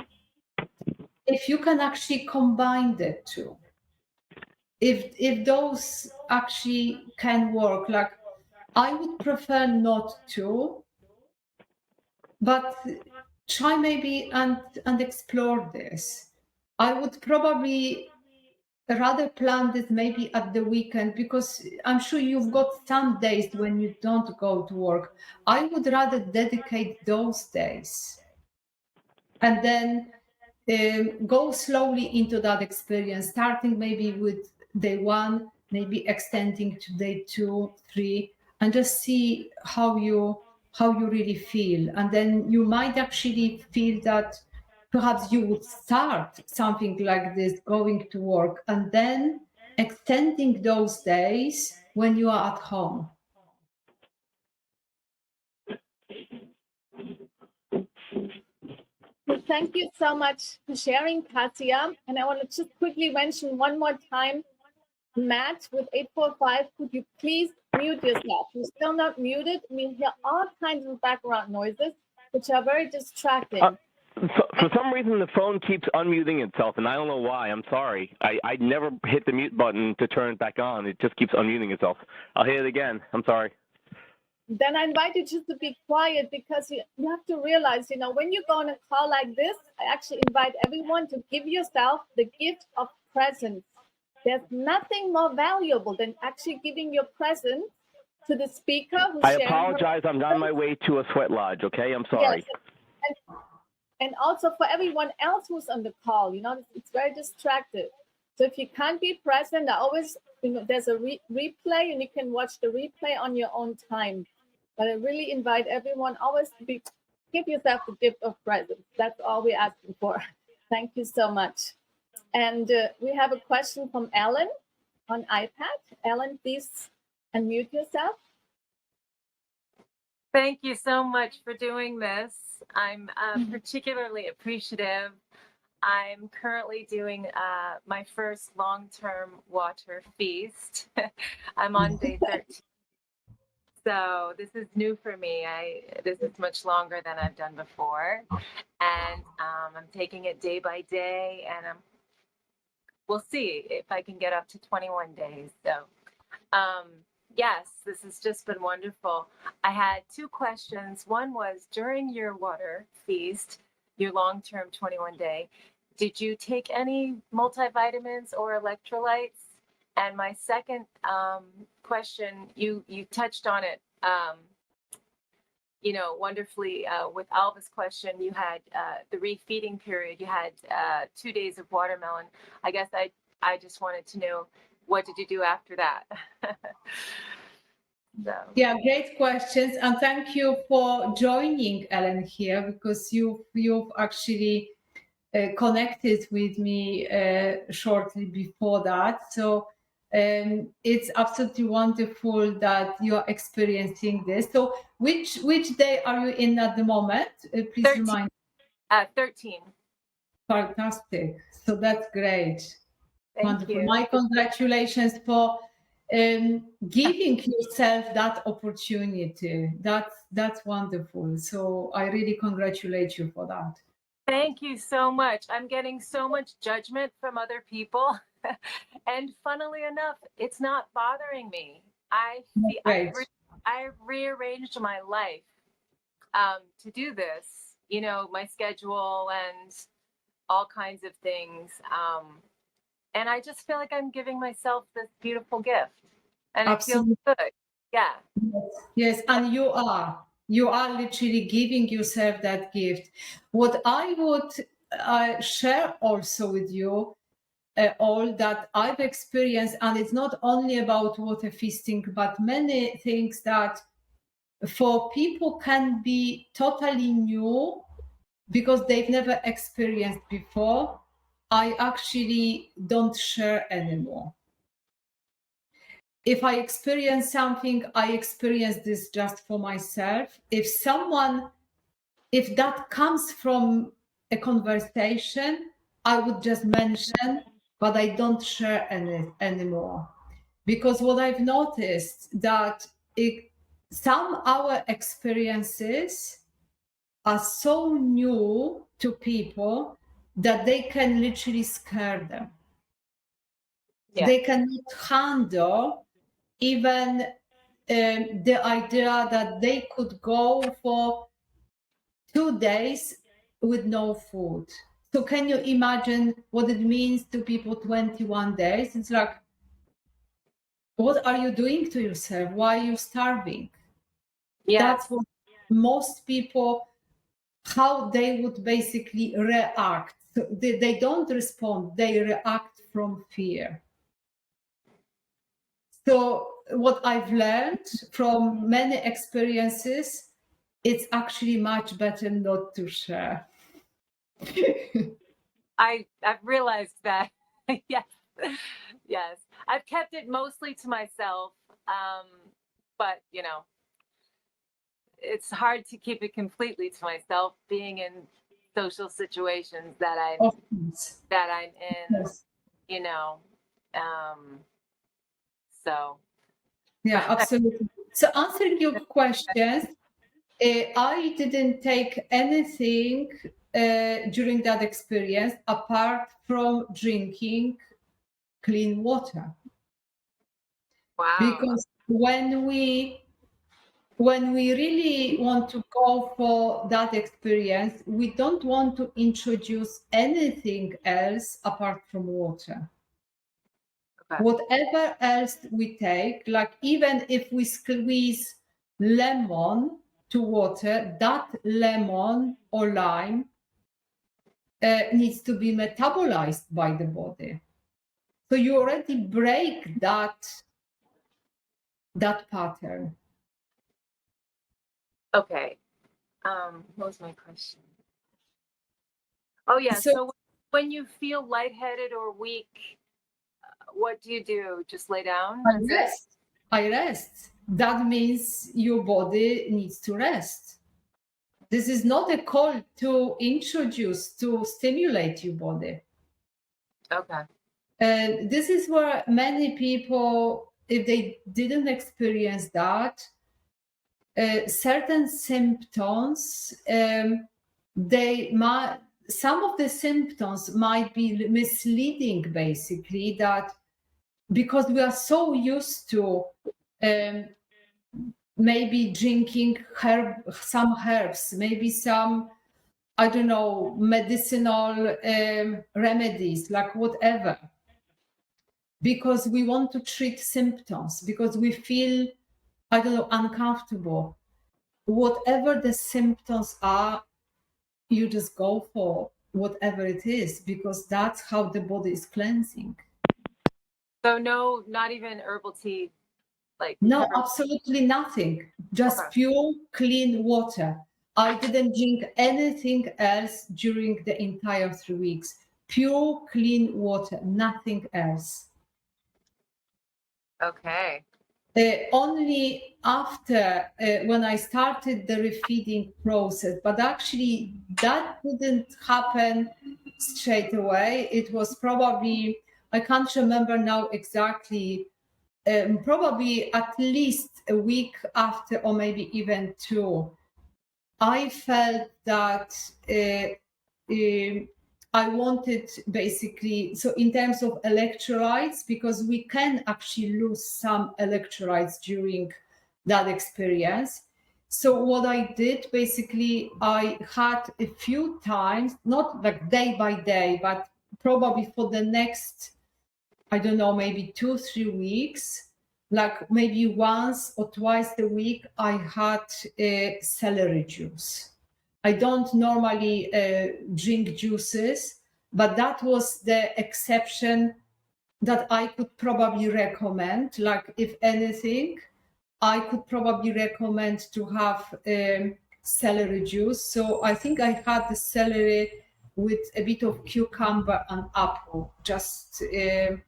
if you can actually combine the two. If those actually can work. Like, I would prefer not to, but try maybe and explore this. I would probably rather plan this maybe at the weekend, because I'm sure you've got some days when you don't go to work. I would rather dedicate those days and then go slowly into that experience, starting maybe with day 1, maybe extending to day 2, 3, and just see how you really feel. And then you might actually feel that perhaps you would start something like this, going to work, and then extending those days when you are at home. Well, thank you so much for sharing, Kasia. And I want to just quickly mention one more time, Matt with 845, could you please mute yourself? You're still not muted. We hear all kinds of background noises, which are very distracting. For some reason, the phone keeps unmuting itself, and I don't know why. I'm sorry. I never hit the mute button to turn it back on. It just keeps unmuting itself. I'll hit it again. I'm sorry. Then I invite you just to be quiet, because you have to realize, when you go on a call like this, I actually invite everyone to give yourself the gift of presence. There's nothing more valuable than actually giving your presence to the speaker who's I sharing her apologize. I'm on my way to a sweat lodge. Okay, I'm sorry. Yes. And also for everyone else who's on the call, you know, it's very distracted. So if you can't be present, I always, you know, there's a replay and you can watch the replay on your own time. But I really invite everyone always to give yourself the gift of presence. That's all we're asking for. Thank you so much. And we have a question from Ellen on iPad. Ellen, please unmute yourself. Thank you so much for doing this. I'm particularly appreciative. I'm currently doing my first long-term water feast. I'm on day 13. So this is new for me. This is much longer than I've done before. And I'm taking it day by day, and we'll see if I can get up to 21 days. So yes, this has just been wonderful. I had two questions. One was, during your water feast, your long-term 21-day, did you take any multivitamins or electrolytes? And my second question, you touched on it, you know, wonderfully with Alva's question. You had the refeeding period. You had 2 days of watermelon. I guess I just wanted to know, what did you do after that? So. Yeah, great questions, and thank you for joining, Ellen, here, because you've actually connected with me shortly before that. So it's absolutely wonderful that you are experiencing this. So which day are you in at the moment? Please 13. remind. 13. Fantastic. So that's great. Thank Wonderful. you. My congratulations for giving yourself that opportunity. That's wonderful. So I really congratulate you for that. Thank you so much. I'm getting so much judgment from other people. And funnily enough, it's not bothering me. I rearranged my life to do this, you know, my schedule and all kinds of things. And I just feel like I'm giving myself this beautiful gift. And Absolutely. It feels good. Yeah. Yes, and you are literally giving yourself that gift. What I would share also with you, all that I've experienced, and it's not only about water feasting, but many things that for people can be totally new because they've never experienced before. I actually don't share anymore. If I experience something, I experience this just for myself. If that comes from a conversation, I would just mention, but I don't share anymore. Because what I've noticed that some our experiences are so new to people that they can literally scare them. Yeah. They cannot handle even the idea that they could go for 2 days with no food. So can you imagine what it means to people 21 days? It's like, what are you doing to yourself? Why are you starving? Yes. That's what most people, how they would basically react. So they don't respond, they react from fear. So what I've learned from many experiences, it's actually much better not to share. I've realized that. Yes. Yes. I've kept it mostly to myself. But you know, it's hard to keep it completely to myself, being in social situations that I'm in, yes. You know. So yeah, absolutely. So answering your questions, I didn't take anything during that experience apart from drinking clean water. Wow. Because when we really want to go for that experience, we don't want to introduce anything else apart from water. Okay. Whatever else we take, like even if we squeeze lemon to water, that lemon or lime needs to be metabolized by the body. So you already break that pattern. Okay. What was my question? Oh yeah. So- So when you feel lightheaded or weak, what do you do? Just lay down? That's it? I rest. That means your body needs to rest. This is not a call to introduce, to stimulate your body. Okay. And this is where many people, if they didn't experience that, certain symptoms, some of the symptoms might be misleading, basically, that because we are so used to maybe drinking some herbs, maybe some, I don't know, medicinal remedies, like whatever, because we want to treat symptoms, because we feel, I don't know, uncomfortable. Whatever the symptoms are, you just go for whatever it is, because that's how the body is cleansing. So no, not even herbal tea, like No, absolutely nothing. Just Okay. pure, clean water. I didn't drink anything else during the entire 3 weeks. Pure, clean water, nothing else. Okay. Only after when I started the refeeding process, but actually that didn't happen straight away. It was probably, I can't remember now exactly, probably at least a week after, or maybe even 2. I felt that I wanted basically, so in terms of electrolytes, because we can actually lose some electrolytes during that experience. So what I did, basically, I had a few times, not like day by day, but probably for the next, I don't know, maybe 2-3 weeks, like maybe once or twice a week, I had celery juice. I don't normally drink juices, but that was the exception that I could probably recommend. Like, if anything, I could probably recommend to have celery juice. So I think I had the celery with a bit of cucumber and apple, just to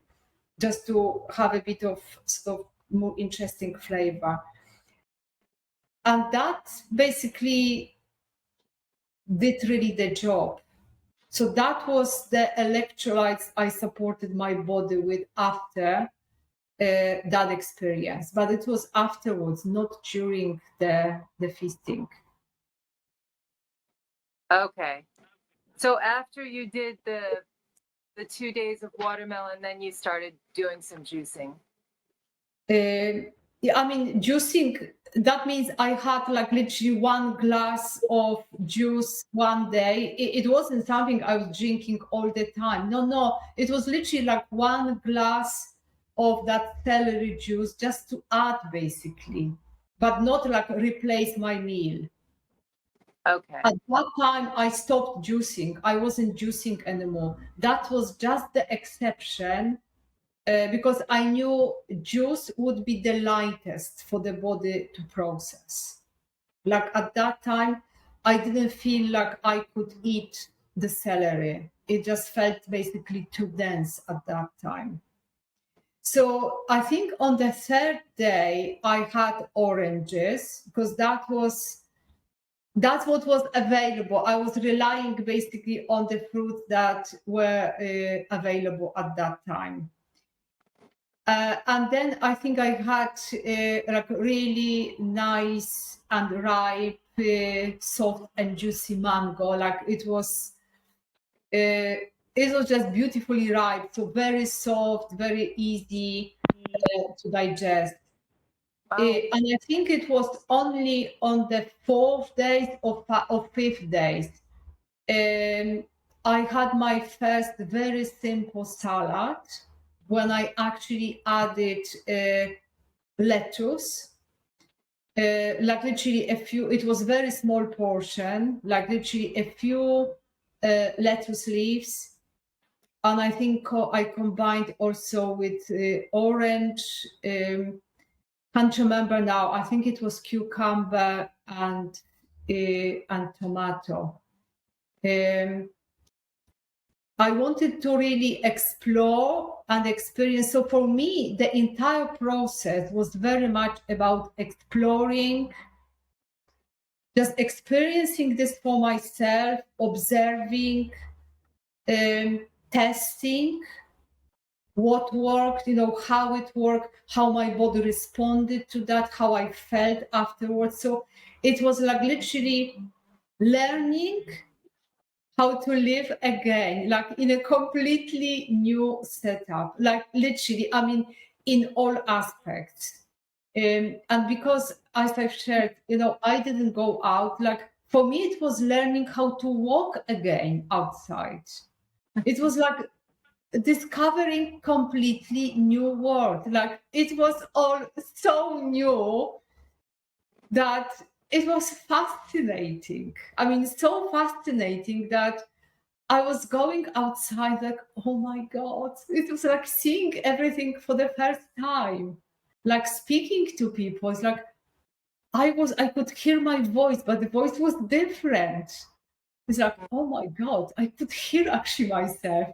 have a bit of sort of more interesting flavor. And that basically did really the job. So that was the electrolytes I supported my body with after that experience. But it was afterwards, not during the feasting. Okay. So after you did the 2 days of watermelon, then you started doing some juicing. Yeah, I mean, juicing, that means I had like literally 1 glass of juice one day. It wasn't something I was drinking all the time. No, it was literally like 1 glass of that celery juice just to add, basically, but not like replace my meal. Okay. At that time, I stopped juicing. I wasn't juicing anymore. That was just the exception. Because I knew juice would be the lightest for the body to process. Like at that time, I didn't feel like I could eat the celery. It just felt basically too dense at that time. So I think on the 3rd day, I had oranges because that's what was available. I was relying basically on the fruits that were available at that time. And then I think I had like really nice and ripe, soft and juicy mango. Like it was just beautifully ripe, so very soft, very easy to digest. Wow. And I think it was only on the 4th day or 5th day I had my first very simple salad. when I actually added lettuce, like literally a few, it was very small portion, like literally a few lettuce leaves. And I think I combined also with orange, can't remember now, I think it was cucumber and tomato. I wanted to really explore and experience. So for me, the entire process was very much about exploring, just experiencing this for myself, observing, testing what worked, how it worked, how my body responded to that, how I felt afterwards. So it was like literally learning how to live again, like in a completely new setup, like literally, I mean, in all aspects. And because, as I've shared, I didn't go out. Like for me, it was learning how to walk again outside. It was like discovering completely new world. Like it was all so new that it was fascinating. I mean, so fascinating that I was going outside like, oh my God, it was like seeing everything for the first time, like speaking to people. It's like I could hear my voice, but the voice was different. It's like, oh my God, I could hear actually myself.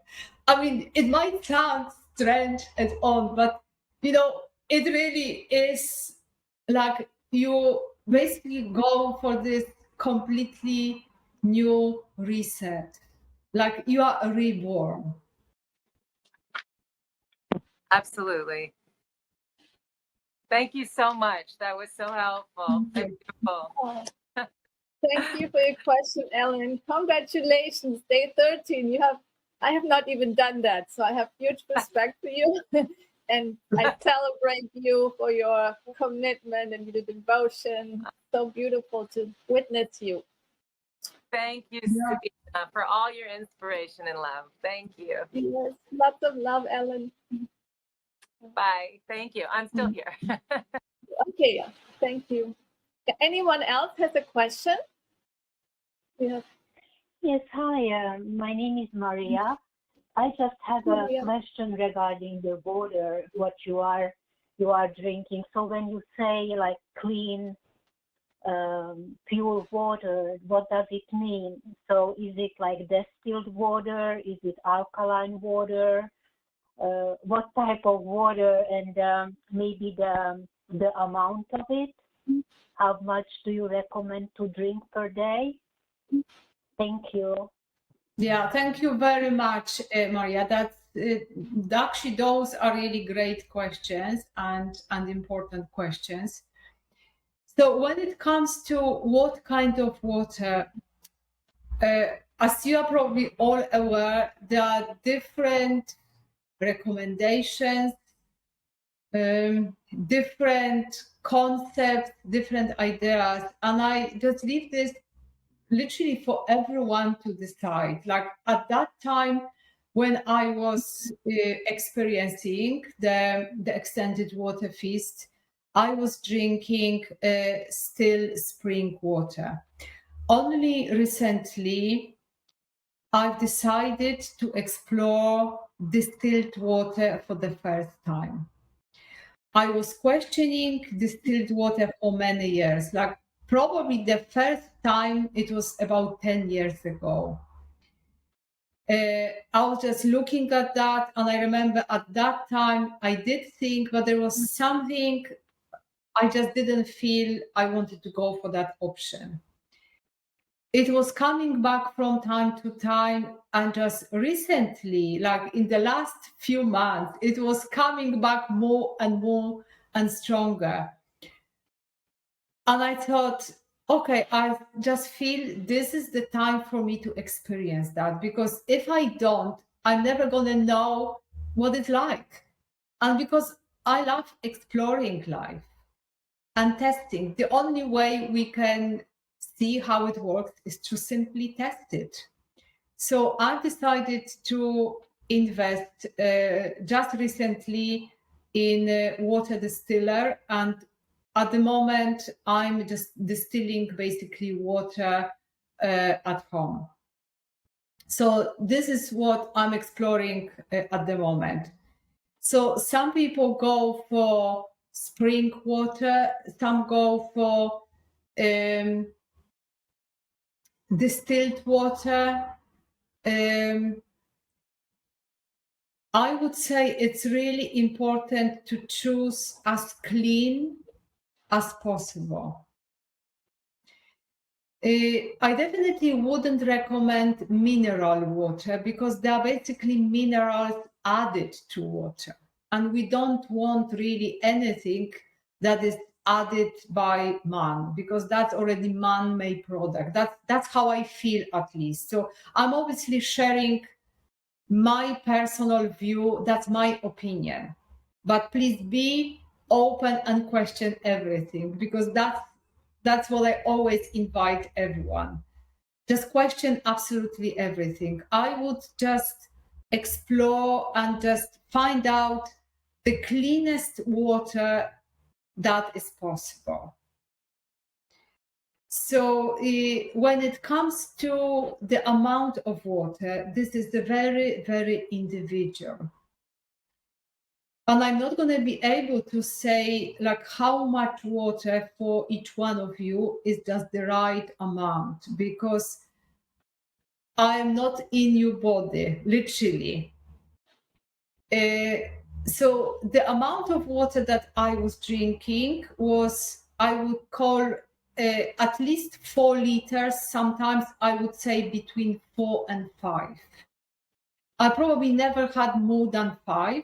I mean, it might sound strange and all, but it really is like you basically go for this completely new reset. Like you are reborn. Absolutely. Thank you so much. That was so helpful and beautiful. Thank you for your question, Ellen. Congratulations, day 13. I have not even done that, so I have huge respect for you. And I celebrate you for your commitment and your devotion. So beautiful to witness you. Thank you, Sabina, for all your inspiration and love. Thank you. Yes, lots of love, Ellen. Bye. Thank you. I'm still here. Okay, yeah. Thank you. Anyone else has a question? Yeah. Yes, hi. My name is Maria. I just have a Maria. question regarding the water, what you are drinking. So when you say like clean, pure water, what does it mean? So is it like distilled water? Is it alkaline water? What type of water, and maybe the amount of it? How much do you recommend to drink per day? Thank you. Yeah, thank you very much, Maria. That's actually, those are really great questions and important questions. So when it comes to what kind of water, as you are probably all aware, there are different recommendations, different concepts, different ideas, and I just leave this literally for everyone to decide. Like at that time when I was experiencing the extended water feast, I was drinking still spring water. Only recently I've decided to explore distilled water for the first time. I was questioning distilled water for many years. Like probably the first time it was about 10 years ago. I was just looking at that, and I remember at that time I did think, but there was something I just didn't feel I wanted to go for that option. It was coming back from time to time, and just recently, like in the last few months, it was coming back more and stronger. And I thought, okay, I just feel this is the time for me to experience that, because if I don't, I'm never going to know what it's like. And because I love exploring life and testing, the only way we can see how it works is to simply test it. So I decided to invest just recently in a water distiller, and at the moment I'm just distilling basically water at home. So this is what I'm exploring at the moment. So some people go for spring water, some go for distilled water. I would say it's really important to choose as clean as possible. I definitely wouldn't recommend mineral water because they are basically minerals added to water. And we don't want really anything that is added by man, because that's already man-made product. That's how I feel, at least. So I'm obviously sharing my personal view, that's my opinion. But please be open and question everything, because that's what I always invite everyone. Just question absolutely everything. I would just explore and just find out the cleanest water that is possible. So when it comes to the amount of water, this is very, very individual. And I'm not going to be able to say like how much water for each one of you is just the right amount, because I am not in your body, literally. So the amount of water that I was drinking was, I would call at least 4 liters. Sometimes I would say between 4 and 5. I probably never had more than 5.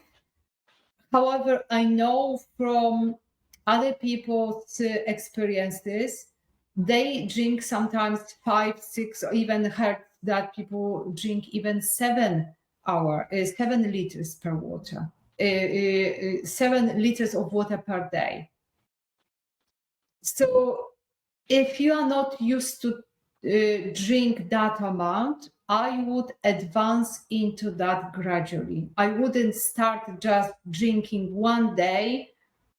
However, I know from other people's experiences, they drink sometimes 5, 6, or even heard that people drink even 7 liters per water, 7 liters of water per day. So if you are not used to drink that amount, I would advance into that gradually. I wouldn't start just drinking one day,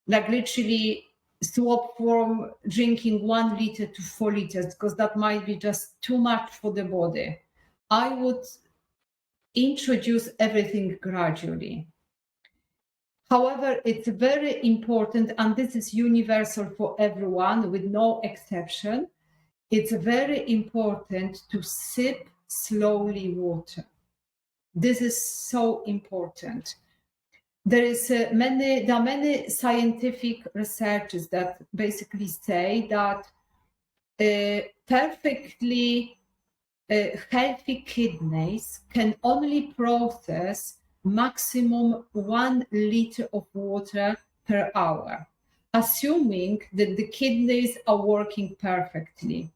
like literally swap from drinking 1 liter to 4 liters, because that might be just too much for the body. I would introduce everything gradually. However, it's very important, and this is universal for everyone with no exception. It's very important to sip slowly water. This is so important. There are many scientific researches that basically say that perfectly healthy kidneys can only process maximum 1 liter of water per hour, assuming that the kidneys are working perfectly.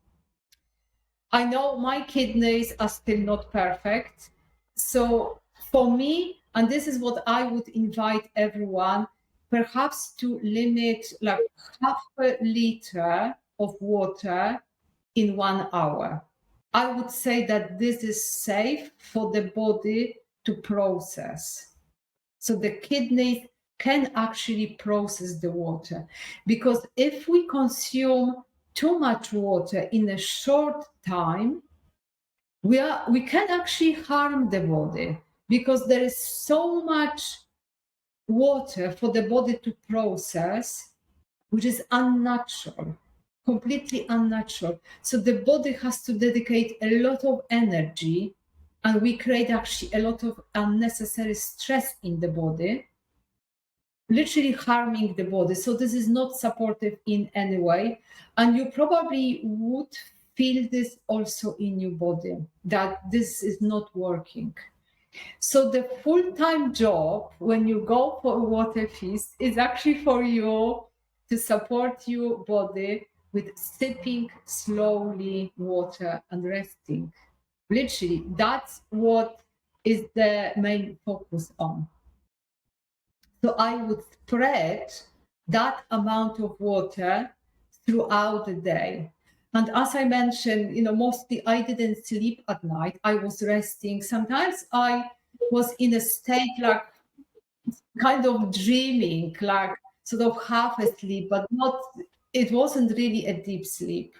I know my kidneys are still not perfect. So for me, and this is what I would invite everyone, perhaps to limit like half a liter of water in 1 hour. I would say that this is safe for the body to process. So the kidneys can actually process the water. Because if we consume too much water in a short time, we can actually harm the body, because there is so much water for the body to process, which is unnatural, completely unnatural. So the body has to dedicate a lot of energy, and we create actually a lot of unnecessary stress in the body, literally harming the body. So this is not supportive in any way. And you probably would feel this also in your body, that this is not working. So the full-time job when you go for a water feast is actually for you to support your body with sipping slowly water and resting. Literally, that's what is the main focus on. So I would spread that amount of water throughout the day. And as I mentioned, mostly I didn't sleep at night. I was resting. Sometimes I was in a state like kind of dreaming, like sort of half asleep, but not, it wasn't really a deep sleep.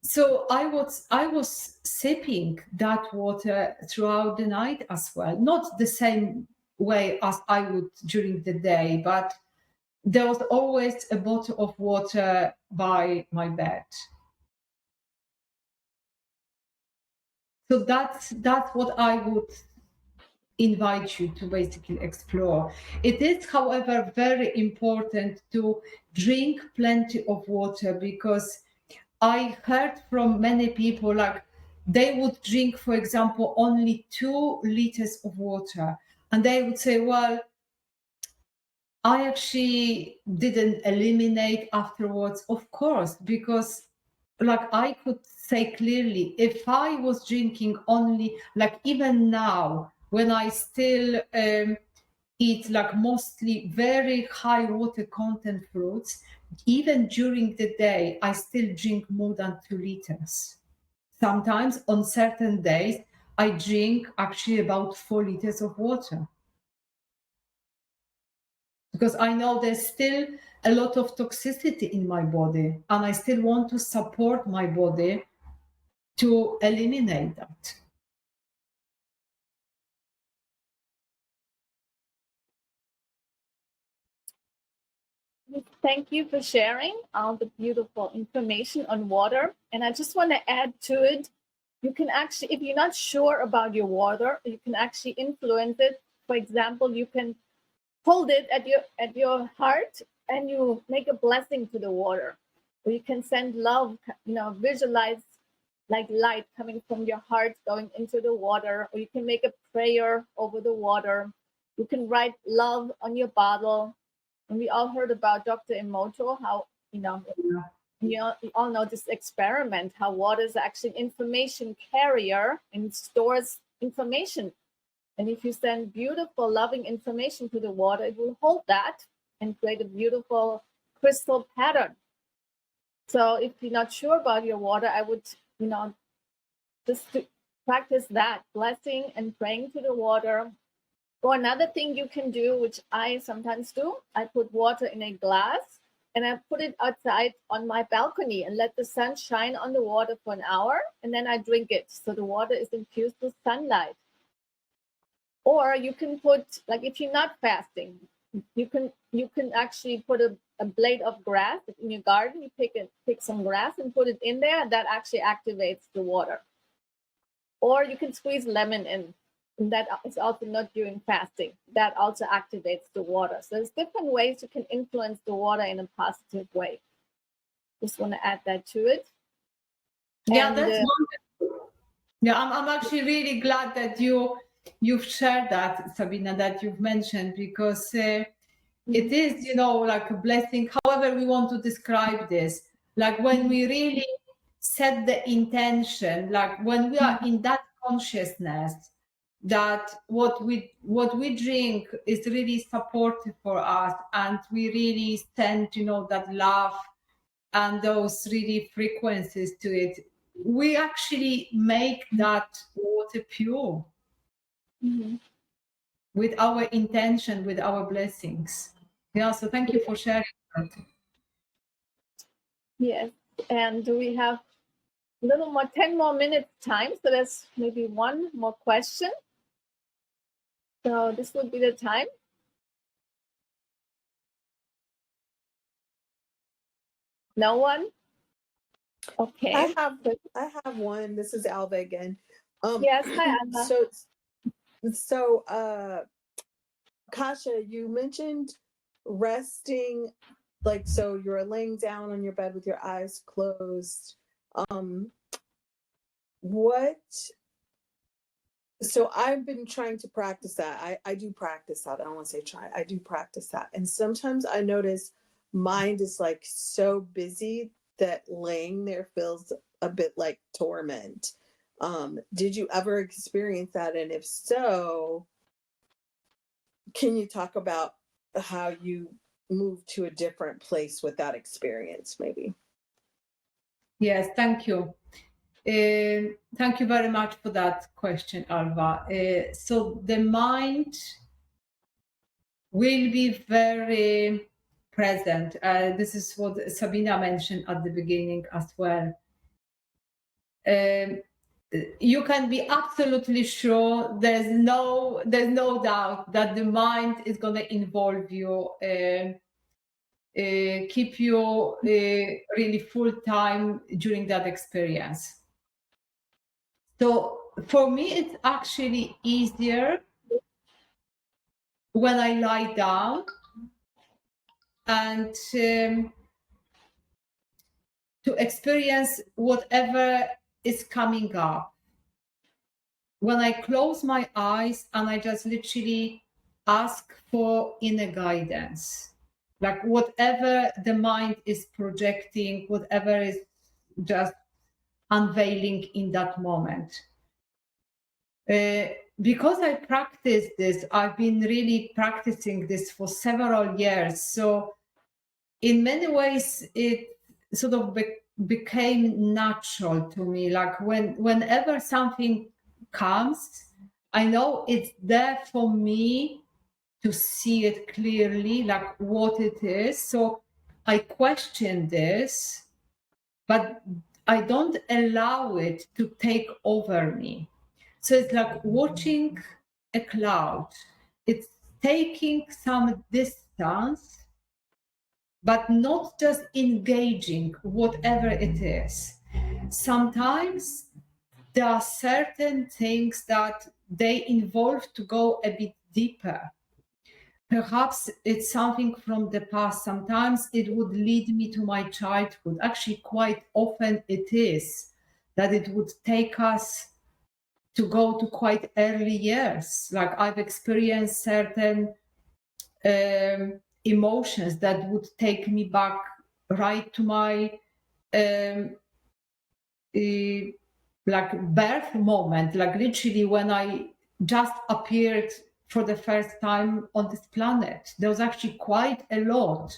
So I was sipping that water throughout the night as well. Not the same way as I would during the day, but there was always a bottle of water by my bed. So that's what I would invite you to basically explore. It is, however, very important to drink plenty of water, because I heard from many people like they would drink, for example, only 2 liters of water, and they would say, well, I actually didn't eliminate afterwards. Of course, because like I could say clearly, if I was drinking only, like even now, when I still eat like mostly very high water content fruits, even during the day, I still drink more than 2 liters. Sometimes on certain days, I drink actually about 4 liters of water. Because I know there's still a lot of toxicity in my body, and I still want to support my body to eliminate that. Thank you for sharing all the beautiful information on water. And I just want to add to it, you can actually, if you're not sure about your water, you can actually influence it. For example, you can hold it at your heart and you make a blessing to the water. Or you can send love, visualize like light coming from your heart going into the water, or you can make a prayer over the water. You can write love on your bottle. And we all heard about Dr. Emoto, how, you all know this experiment, how water is actually an information carrier and stores information. And if you send beautiful, loving information to the water, it will hold that and create a beautiful crystal pattern. So if you're not sure about your water, I would, just to practice that, blessing and praying to the water. Or another thing you can do, which I sometimes do, I put water in a glass and I put it outside on my balcony and let the sun shine on the water for an hour, and then I drink it. So the water is infused with sunlight. Or you can put, like if you're not fasting, you can actually put a blade of grass in your garden. You pick some grass and put it in there. That actually activates the water. Or you can squeeze lemon in. And that is also not during fasting. That also activates the water. So there's different ways you can influence the water in a positive way. Just want to add that to it. Yeah, and, that's wonderful. Yeah, I'm actually really glad that you've shared that, Sabina, that you've mentioned, because it is, like a blessing. However we want to describe this, like when we really set the intention, like when we are in that consciousness that what we drink is really supportive for us, and we really send that love and those really frequencies to it, we actually make that water pure with our intention, with our blessings. Yeah, so thank you for sharing that. Yes, and we have a little more, 10 more minutes time, so there's maybe one more question. So this would be the time. No one? Okay. I have one. This is Alva again. Yes, hi, Alva. So Kasia, you mentioned resting, like, so you're laying down on your bed with your eyes closed. So I've been trying to practice that. I do practice that. I don't want to say try. I do practice that. And sometimes I notice mind is like so busy that laying there feels a bit like torment. Did you ever experience that? And if so, can you talk about how you moved to a different place with that experience, maybe? Yes, thank you. Thank you very much for that question, Alva. So the mind will be very present. This is what Sabina mentioned at the beginning as well. You can be absolutely sure there's no doubt that the mind is going to involve you, keep you really full time during that experience. So for me, it's actually easier when I lie down and to experience whatever is coming up. When I close my eyes and I just literally ask for inner guidance, like whatever the mind is projecting, whatever is just unveiling in that moment. Because I practice this, I've been really practicing this for several years. So in many ways, it sort of became natural to me. Like whenever something comes, I know it's there for me to see it clearly, like what it is. So I question this, but I don't allow it to take over me. So it's like watching a cloud. It's taking some distance, but not just engaging whatever it is. Sometimes there are certain things that they involve to go a bit deeper. Perhaps it's something from the past. Sometimes it would lead me to my childhood. Actually, quite often it is that it would take us to go to quite early years. Like I've experienced certain emotions that would take me back right to my like birth moment, like literally when I just appeared for the first time on this planet. There was actually quite a lot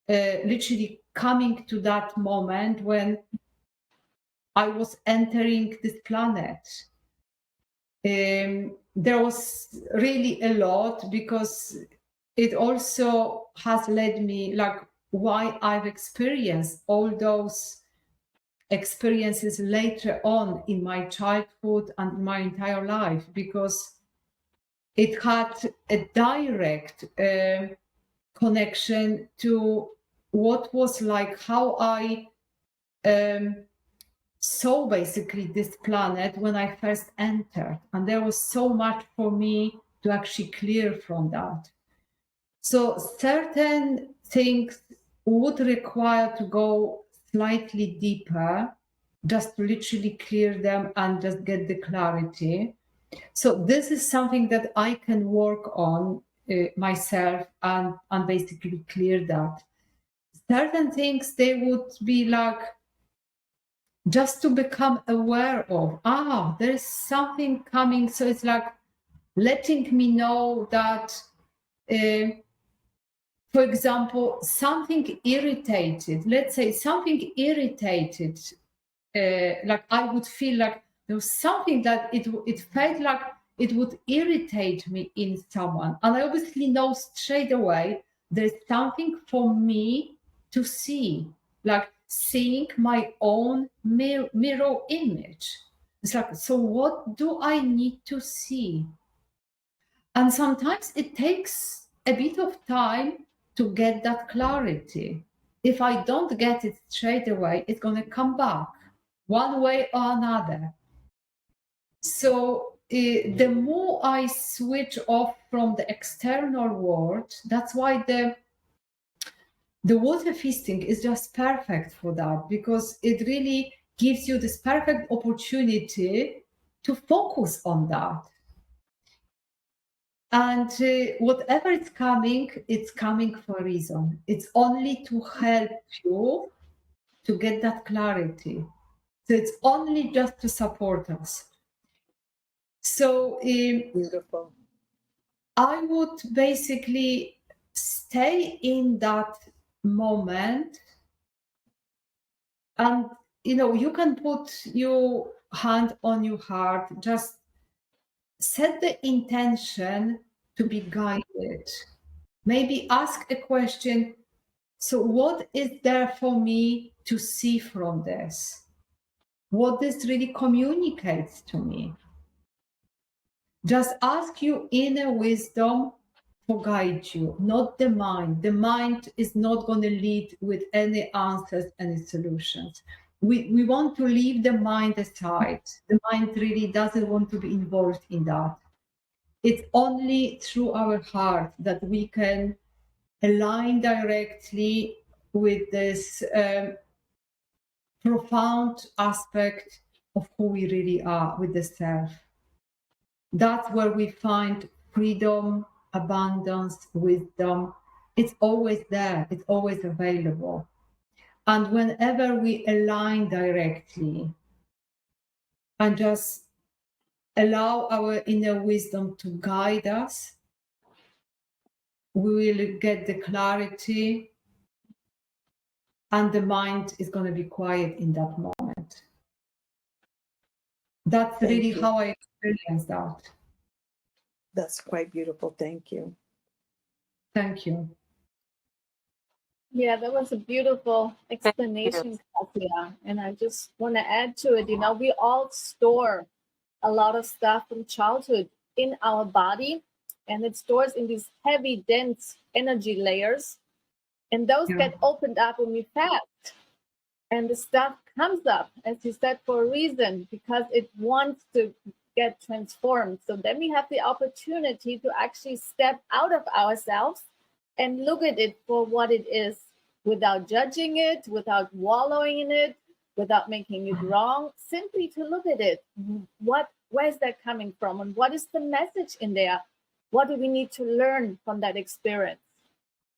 literally coming to that moment when I was entering this planet. There was really a lot because it also has led me, like why I've experienced all those experiences later on in my childhood and my entire life, because it had a direct connection to what was like how I saw basically this planet when I first entered. And there was so much for me to actually clear from that. So certain things would require to go slightly deeper, just to literally clear them and just get the clarity. So this is something that I can work on myself and basically clear that. Certain things, they would be like, just to become aware of, there is something coming. So it's like letting me know that, for example, something irritated, let's say something irritated, like I would feel like there was something that it felt like it would irritate me in someone. And I obviously know straight away there's something for me to see, like seeing my own mirror image. It's like, so what do I need to see? And sometimes it takes a bit of time to get that clarity. If I don't get it straight away, it's going to come back one way or another. So the more I switch off from the external world, that's why the water feasting is just perfect for that, because it really gives you this perfect opportunity to focus on that. And whatever is coming, it's coming for a reason. It's only to help you to get that clarity. So it's only just to support us. So Beautiful. I would basically stay in that moment and you can put your hand on your heart, just set the intention to be guided. Maybe ask a question. So what is there for me to see from this? What this really communicates to me? Just ask your inner wisdom to guide you, not the mind. The mind is not going to lead with any answers, any solutions. We want to leave the mind aside. The mind really doesn't want to be involved in that. It's only through our heart that we can align directly with this profound aspect of who we really are, with the self. That's where we find freedom, abundance, wisdom. It's always there, it's always available. And whenever we align directly and just allow our inner wisdom to guide us, we will get the clarity, and the mind is going to be quiet in that moment. That's really how I experience that. That's quite beautiful. Thank you. Thank you. Yeah, that was a beautiful explanation, Kasia. And I just want to add to it, we all store a lot of stuff from childhood in our body, and it stores in these heavy, dense energy layers. And those get opened up when we fast. And the stuff comes up, as you said, for a reason, because it wants to get transformed. So then we have the opportunity to actually step out of ourselves and look at it for what it is, without judging it, without wallowing in it, without making it wrong, simply to look at it. Where's that coming from? And what is the message in there? What do we need to learn from that experience?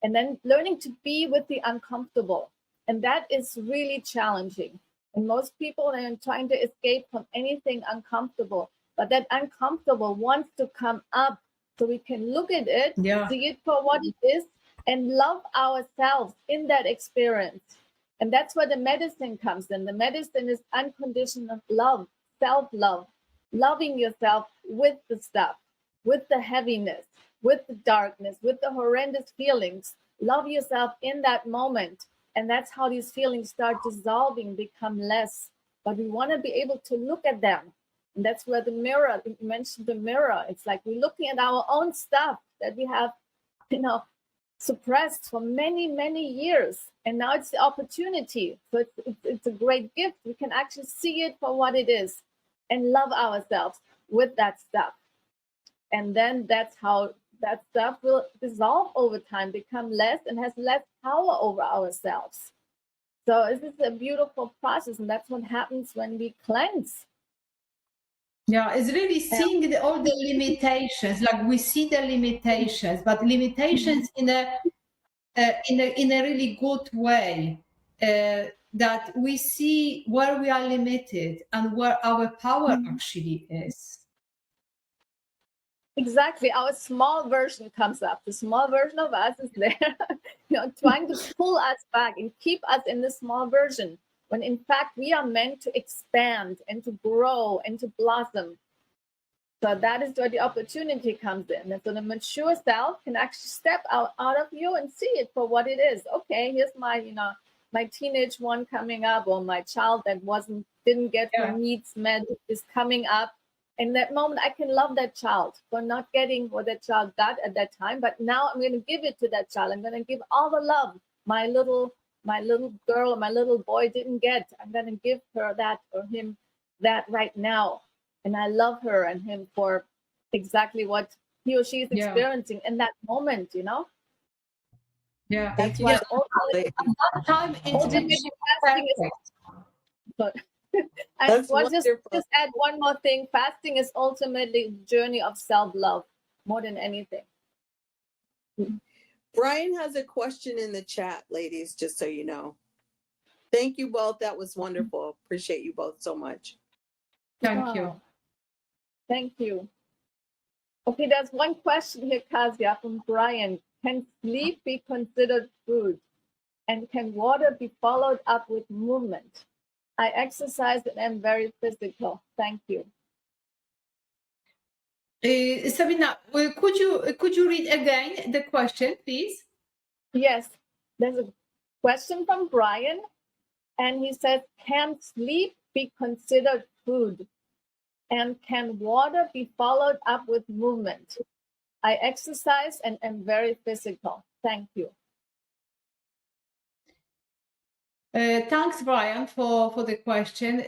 And then learning to be with the uncomfortable. And that is really challenging. And most people are trying to escape from anything uncomfortable. But that uncomfortable wants to come up so we can look at it, see it for what it is, and love ourselves in that experience. And that's where the medicine comes in. The medicine is unconditional love, self-love, loving yourself with the stuff, with the heaviness, with the darkness, with the horrendous feelings. Love yourself in that moment. And that's how these feelings start dissolving, become less. But we want to be able to look at them. And that's where the mirror, you mentioned the mirror. It's like we're looking at our own stuff that we have, suppressed for many, many years. And now it's the opportunity. So it's a great gift. We can actually see it for what it is and love ourselves with that stuff. And then that's how that stuff will dissolve over time, become less, and has less power over ourselves. So this is a beautiful process, and that's what happens when we cleanse. Yeah, it's really seeing all the limitations. Like we see the limitations, but limitations in a really good way. That we see where we are limited and where our power actually is. Exactly. Our small version comes up. The small version of us is there, trying to pull us back and keep us in the small version, when in fact we are meant to expand and to grow and to blossom. So that is where the opportunity comes in. And so the mature self can actually step out of you and see it for what it is. Okay, here's my, my teenage one coming up, or my child that didn't get her needs met is coming up. In that moment, I can love that child for not getting what that child got at that time. But now I'm going to give it to that child. I'm going to give all the love my little girl or my little boy didn't get. I'm going to give her that or him that right now. And I love her and him for exactly what he or she is experiencing in that moment, Yeah. That's why that time ultimately fasting is. But I want just add one more thing. Fasting is ultimately a journey of self-love more than anything. Brian has a question in the chat, ladies, just so you know. Thank you both. That was wonderful. Appreciate you both so much. Thank you. Thank you. Okay, there's one question here, Kasia, from Brian. Can sleep be considered food? And can water be followed up with movement? I exercise and am very physical. Thank you. Sabina, could you read again the question, please? Yes, there's a question from Brian, and he says, can sleep be considered food? And can water be followed up with movement? I exercise and am very physical. Thank you. Thanks, Brian, for the question.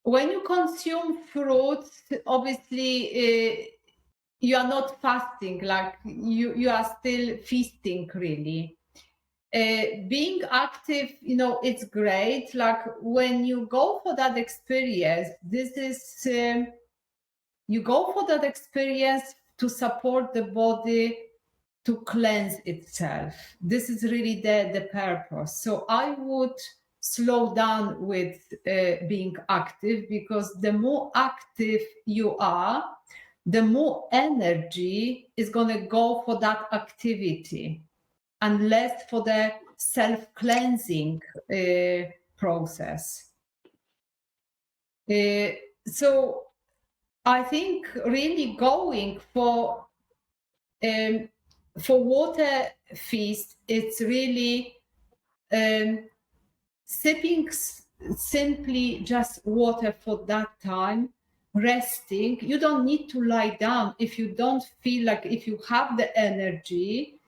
When you consume fruits, obviously you are not fasting, like you are still feasting, really. Being active, it's great. Like when you go for that experience, you go for that experience to support the body to cleanse itself. This is really the purpose. So I would slow down with being active, because the more active you are, the more energy is going to go for that activity and less for the self-cleansing process. So I think really going for water feast, it's really sipping simply just water for that time, resting. You don't need to lie down if you don't feel like, if you have the energy.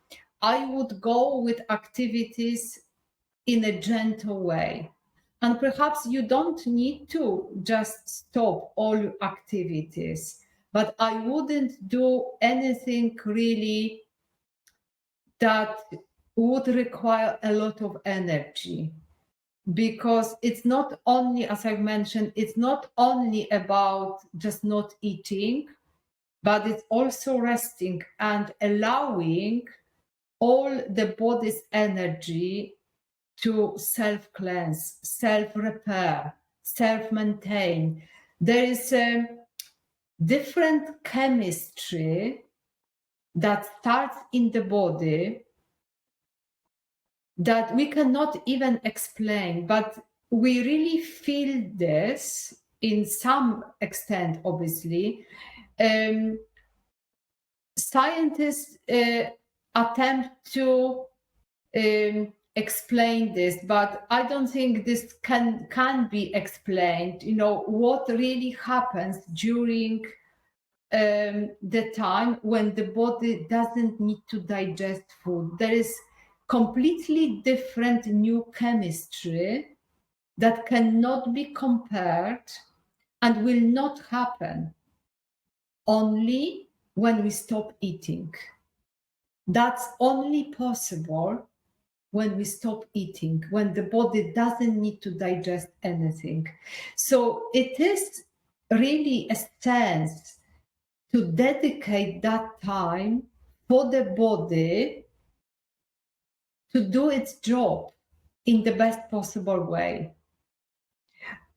I would go with activities in a gentle way. And perhaps you don't need to just stop all activities, but I wouldn't do anything really that would require a lot of energy, because it's not only, as I've mentioned, it's not only about just not eating, but it's also resting and allowing all the body's energy to self-cleanse, self-repair, self-maintain. There is a different chemistry that starts in the body that we cannot even explain, but we really feel this in some extent, obviously. Scientists attempt to explain this, but I don't think this can be explained. What really happens during the time when the body doesn't need to digest food. There is completely different new chemistry that cannot be compared and will not happen only when we stop eating. That's only possible when we stop eating, when the body doesn't need to digest anything. So it is really a sense to dedicate that time for the body to do its job in the best possible way.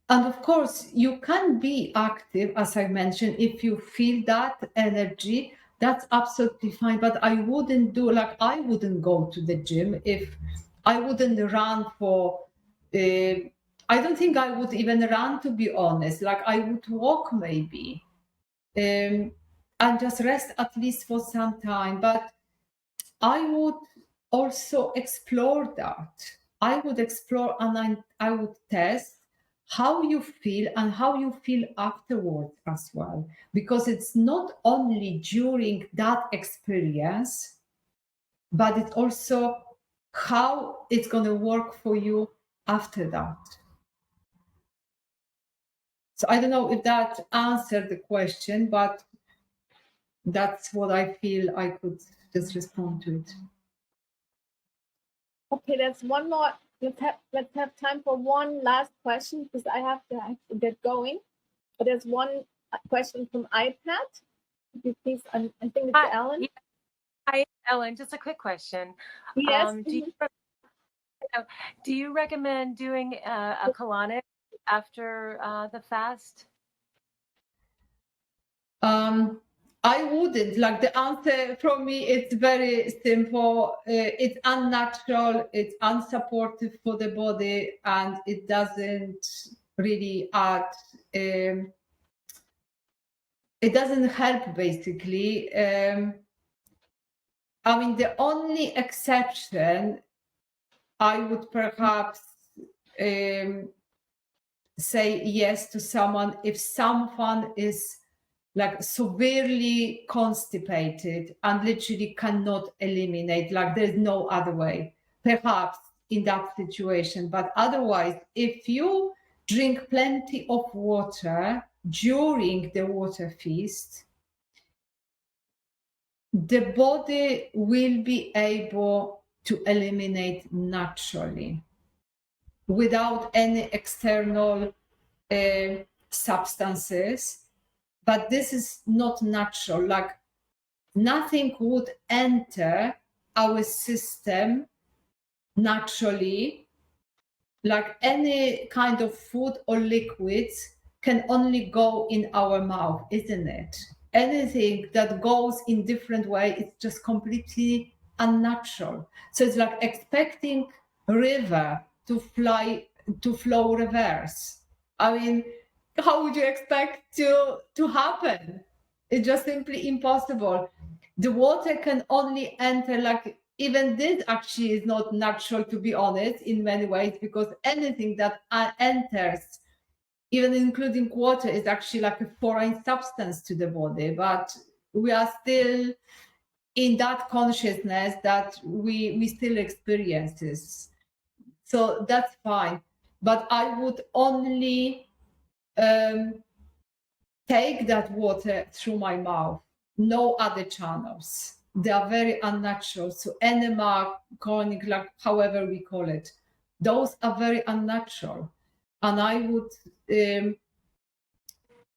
And of course, you can be active, as I mentioned, if you feel that energy, that's absolutely fine. But I wouldn't go to the gym if I wouldn't run for, I don't think I would even run, to be honest. Like I would walk maybe and just rest at least for some time. But I would also explore that. I would explore and I would test how you feel and how you feel afterwards as well. Because it's not only during that experience, but it's also how it's going to work for you after that. So I don't know if that answered the question, but that's what I feel I could just respond to it. Okay, there's one more. Let's have time for one last question, because I have to get going. But there's one question from iPad. Could you please, I think it's Ellen. Yeah. Hi, Ellen. Just a quick question. Yes. Do you recommend doing a colonic after the fast? I wouldn't. Like, the answer from me, it's very simple. It's unnatural, it's unsupportive for the body, and it doesn't really add, it doesn't help, basically. I mean, the only exception I would perhaps say yes to someone if someone is like severely constipated and literally cannot eliminate, like there's no other way, perhaps in that situation. But otherwise, if you drink plenty of water during the water feast, the body will be able to eliminate naturally without any external substances. But this is not natural. Like, nothing would enter our system naturally. Like, any kind of food or liquids can only go in our mouth, isn't it? Anything that goes in different way, it's just completely unnatural. So it's like expecting a river to flow reverse. I mean, how would you expect to happen? It's just simply impossible. The water can only enter, like, even this actually is not natural, to be honest, in many ways, because anything that enters, even including water, is actually like a foreign substance to the body. But we are still in that consciousness that we still experience this. So that's fine. But I would only take that water through my mouth, no other channels. They are very unnatural. So enema, chronic, like however we call it, those are very unnatural. And I would,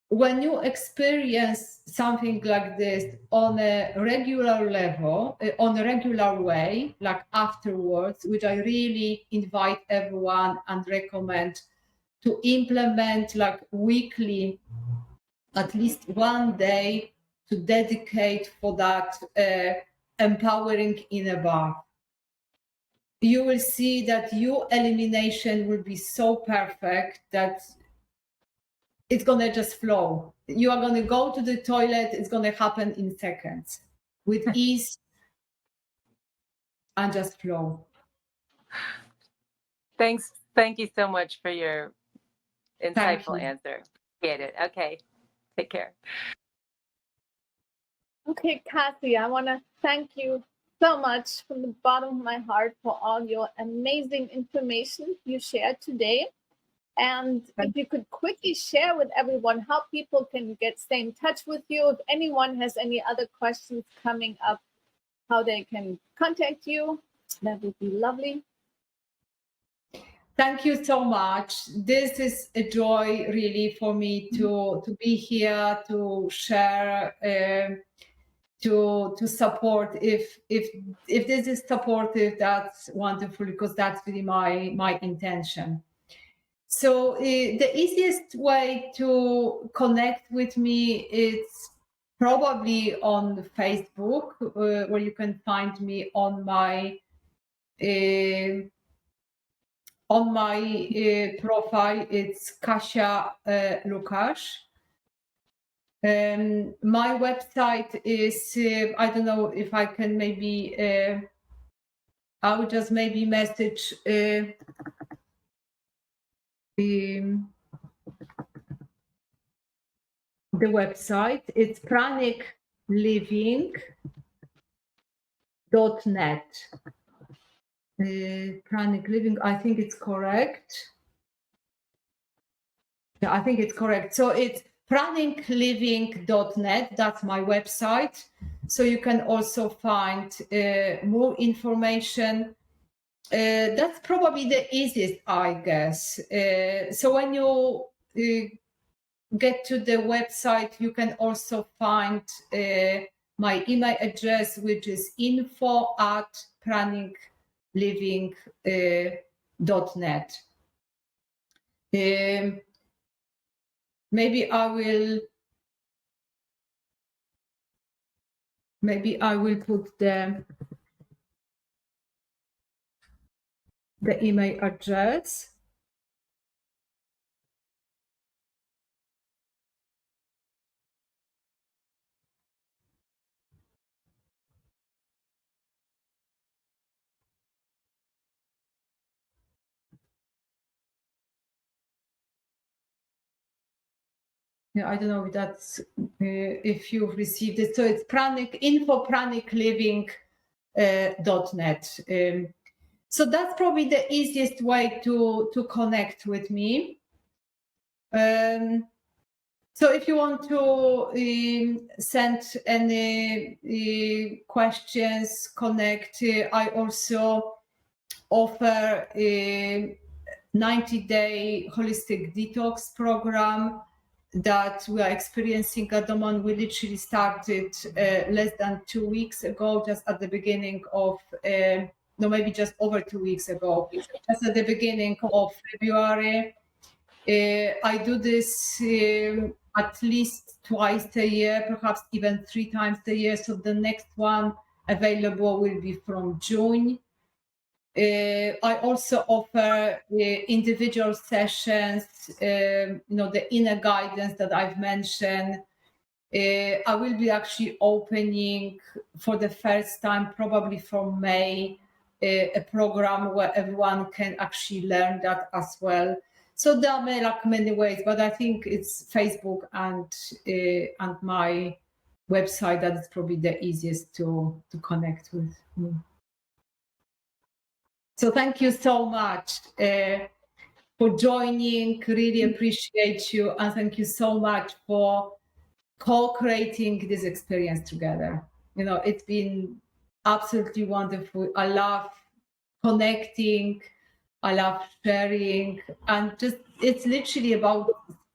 when you experience something like this on a regular level, on a regular way, like afterwards, which I really invite everyone and recommend to implement, like weekly, at least one day to dedicate for that empowering inner bath. You will see that your elimination will be so perfect that it's going to just flow. You are going to go to the toilet, it's going to happen in seconds with ease and just flow. Thanks. Thank you so much for your insightful answer. Get it. Okay. Take care. Okay, Kasia, I want to thank you so much from the bottom of my heart for all your amazing information you shared today. And if you could quickly share with everyone how people can stay in touch with you, if anyone has any other questions coming up, how they can contact you, that would be lovely. Thank you so much. This is a joy really for me to be here, to share, to support. If this is supportive, that's wonderful, because that's really my intention. So the easiest way to connect with me is probably on Facebook, where you can find me on my profile. It's Kasia Lukasz. My website is, I don't know if I can maybe, I would just maybe message the website. It's pranicliving.net. Pranic Living, I think it's correct. Yeah, I think it's correct. So it's pranicliving.net. That's my website. So you can also find more information. That's probably the easiest, I guess. So when you get to the website, you can also find my email address, which is info@pranicliving.net. Maybe I will maybe I will put the email address. Yeah, I don't know if that's if you've received it. So it's pranicliving.net. So that's probably the easiest way to connect with me. So if you want to send any questions, connect. I also offer a 90-day holistic detox program that we are experiencing at the moment. We literally started less than 2 weeks ago, just at the beginning of, no, maybe just over 2 weeks ago, just at the beginning of February. I do this at least twice a year, perhaps even 3 times a year. So the next one available will be from June. I also offer individual sessions, the inner guidance that I've mentioned. I will be actually opening for the first time, probably from May, a program where everyone can actually learn that as well. So there are many ways, but I think it's Facebook and my website that is probably the easiest to connect with me. So thank you so much for joining. Really appreciate you, and thank you so much for co-creating this experience together. It's been absolutely wonderful. I love connecting. I love sharing, and just it's literally about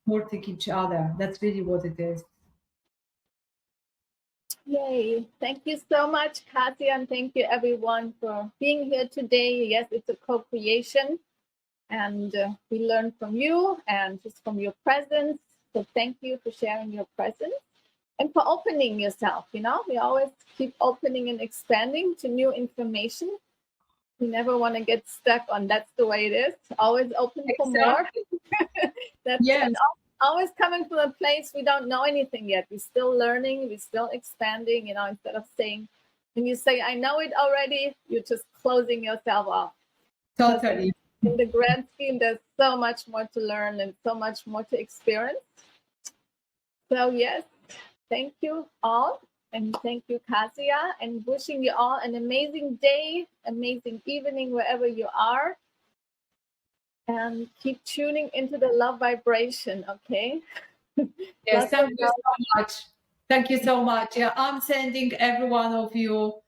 supporting each other. That's really what it is. Yay. Thank you so much, Kasia, and thank you everyone for being here today. Yes, it's a co-creation, and we learn from you and just from your presence. So thank you for sharing your presence and for opening yourself. We always keep opening and expanding to new information. We never want to get stuck on that's the way it is. Always open for more. That's Yes. always coming from a place we don't know anything yet. We're still learning, we're still expanding, instead of saying, when you say, I know it already, you're just closing yourself off. Totally. In the grand scheme, there's so much more to learn and so much more to experience. So yes, thank you all. And thank you, Kasia, and wishing you all an amazing day, amazing evening, wherever you are. And keep tuning into the love vibration, okay? Yes, thank you so much. Thank you so much. Yeah, I'm sending every one of you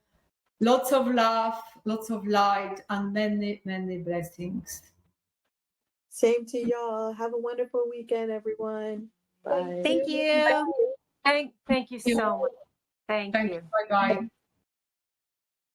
lots of love, lots of light, and many, many blessings. Same to y'all. Have a wonderful weekend, everyone. Bye. Thank you. Thank you so much. Thank you. Bye-bye.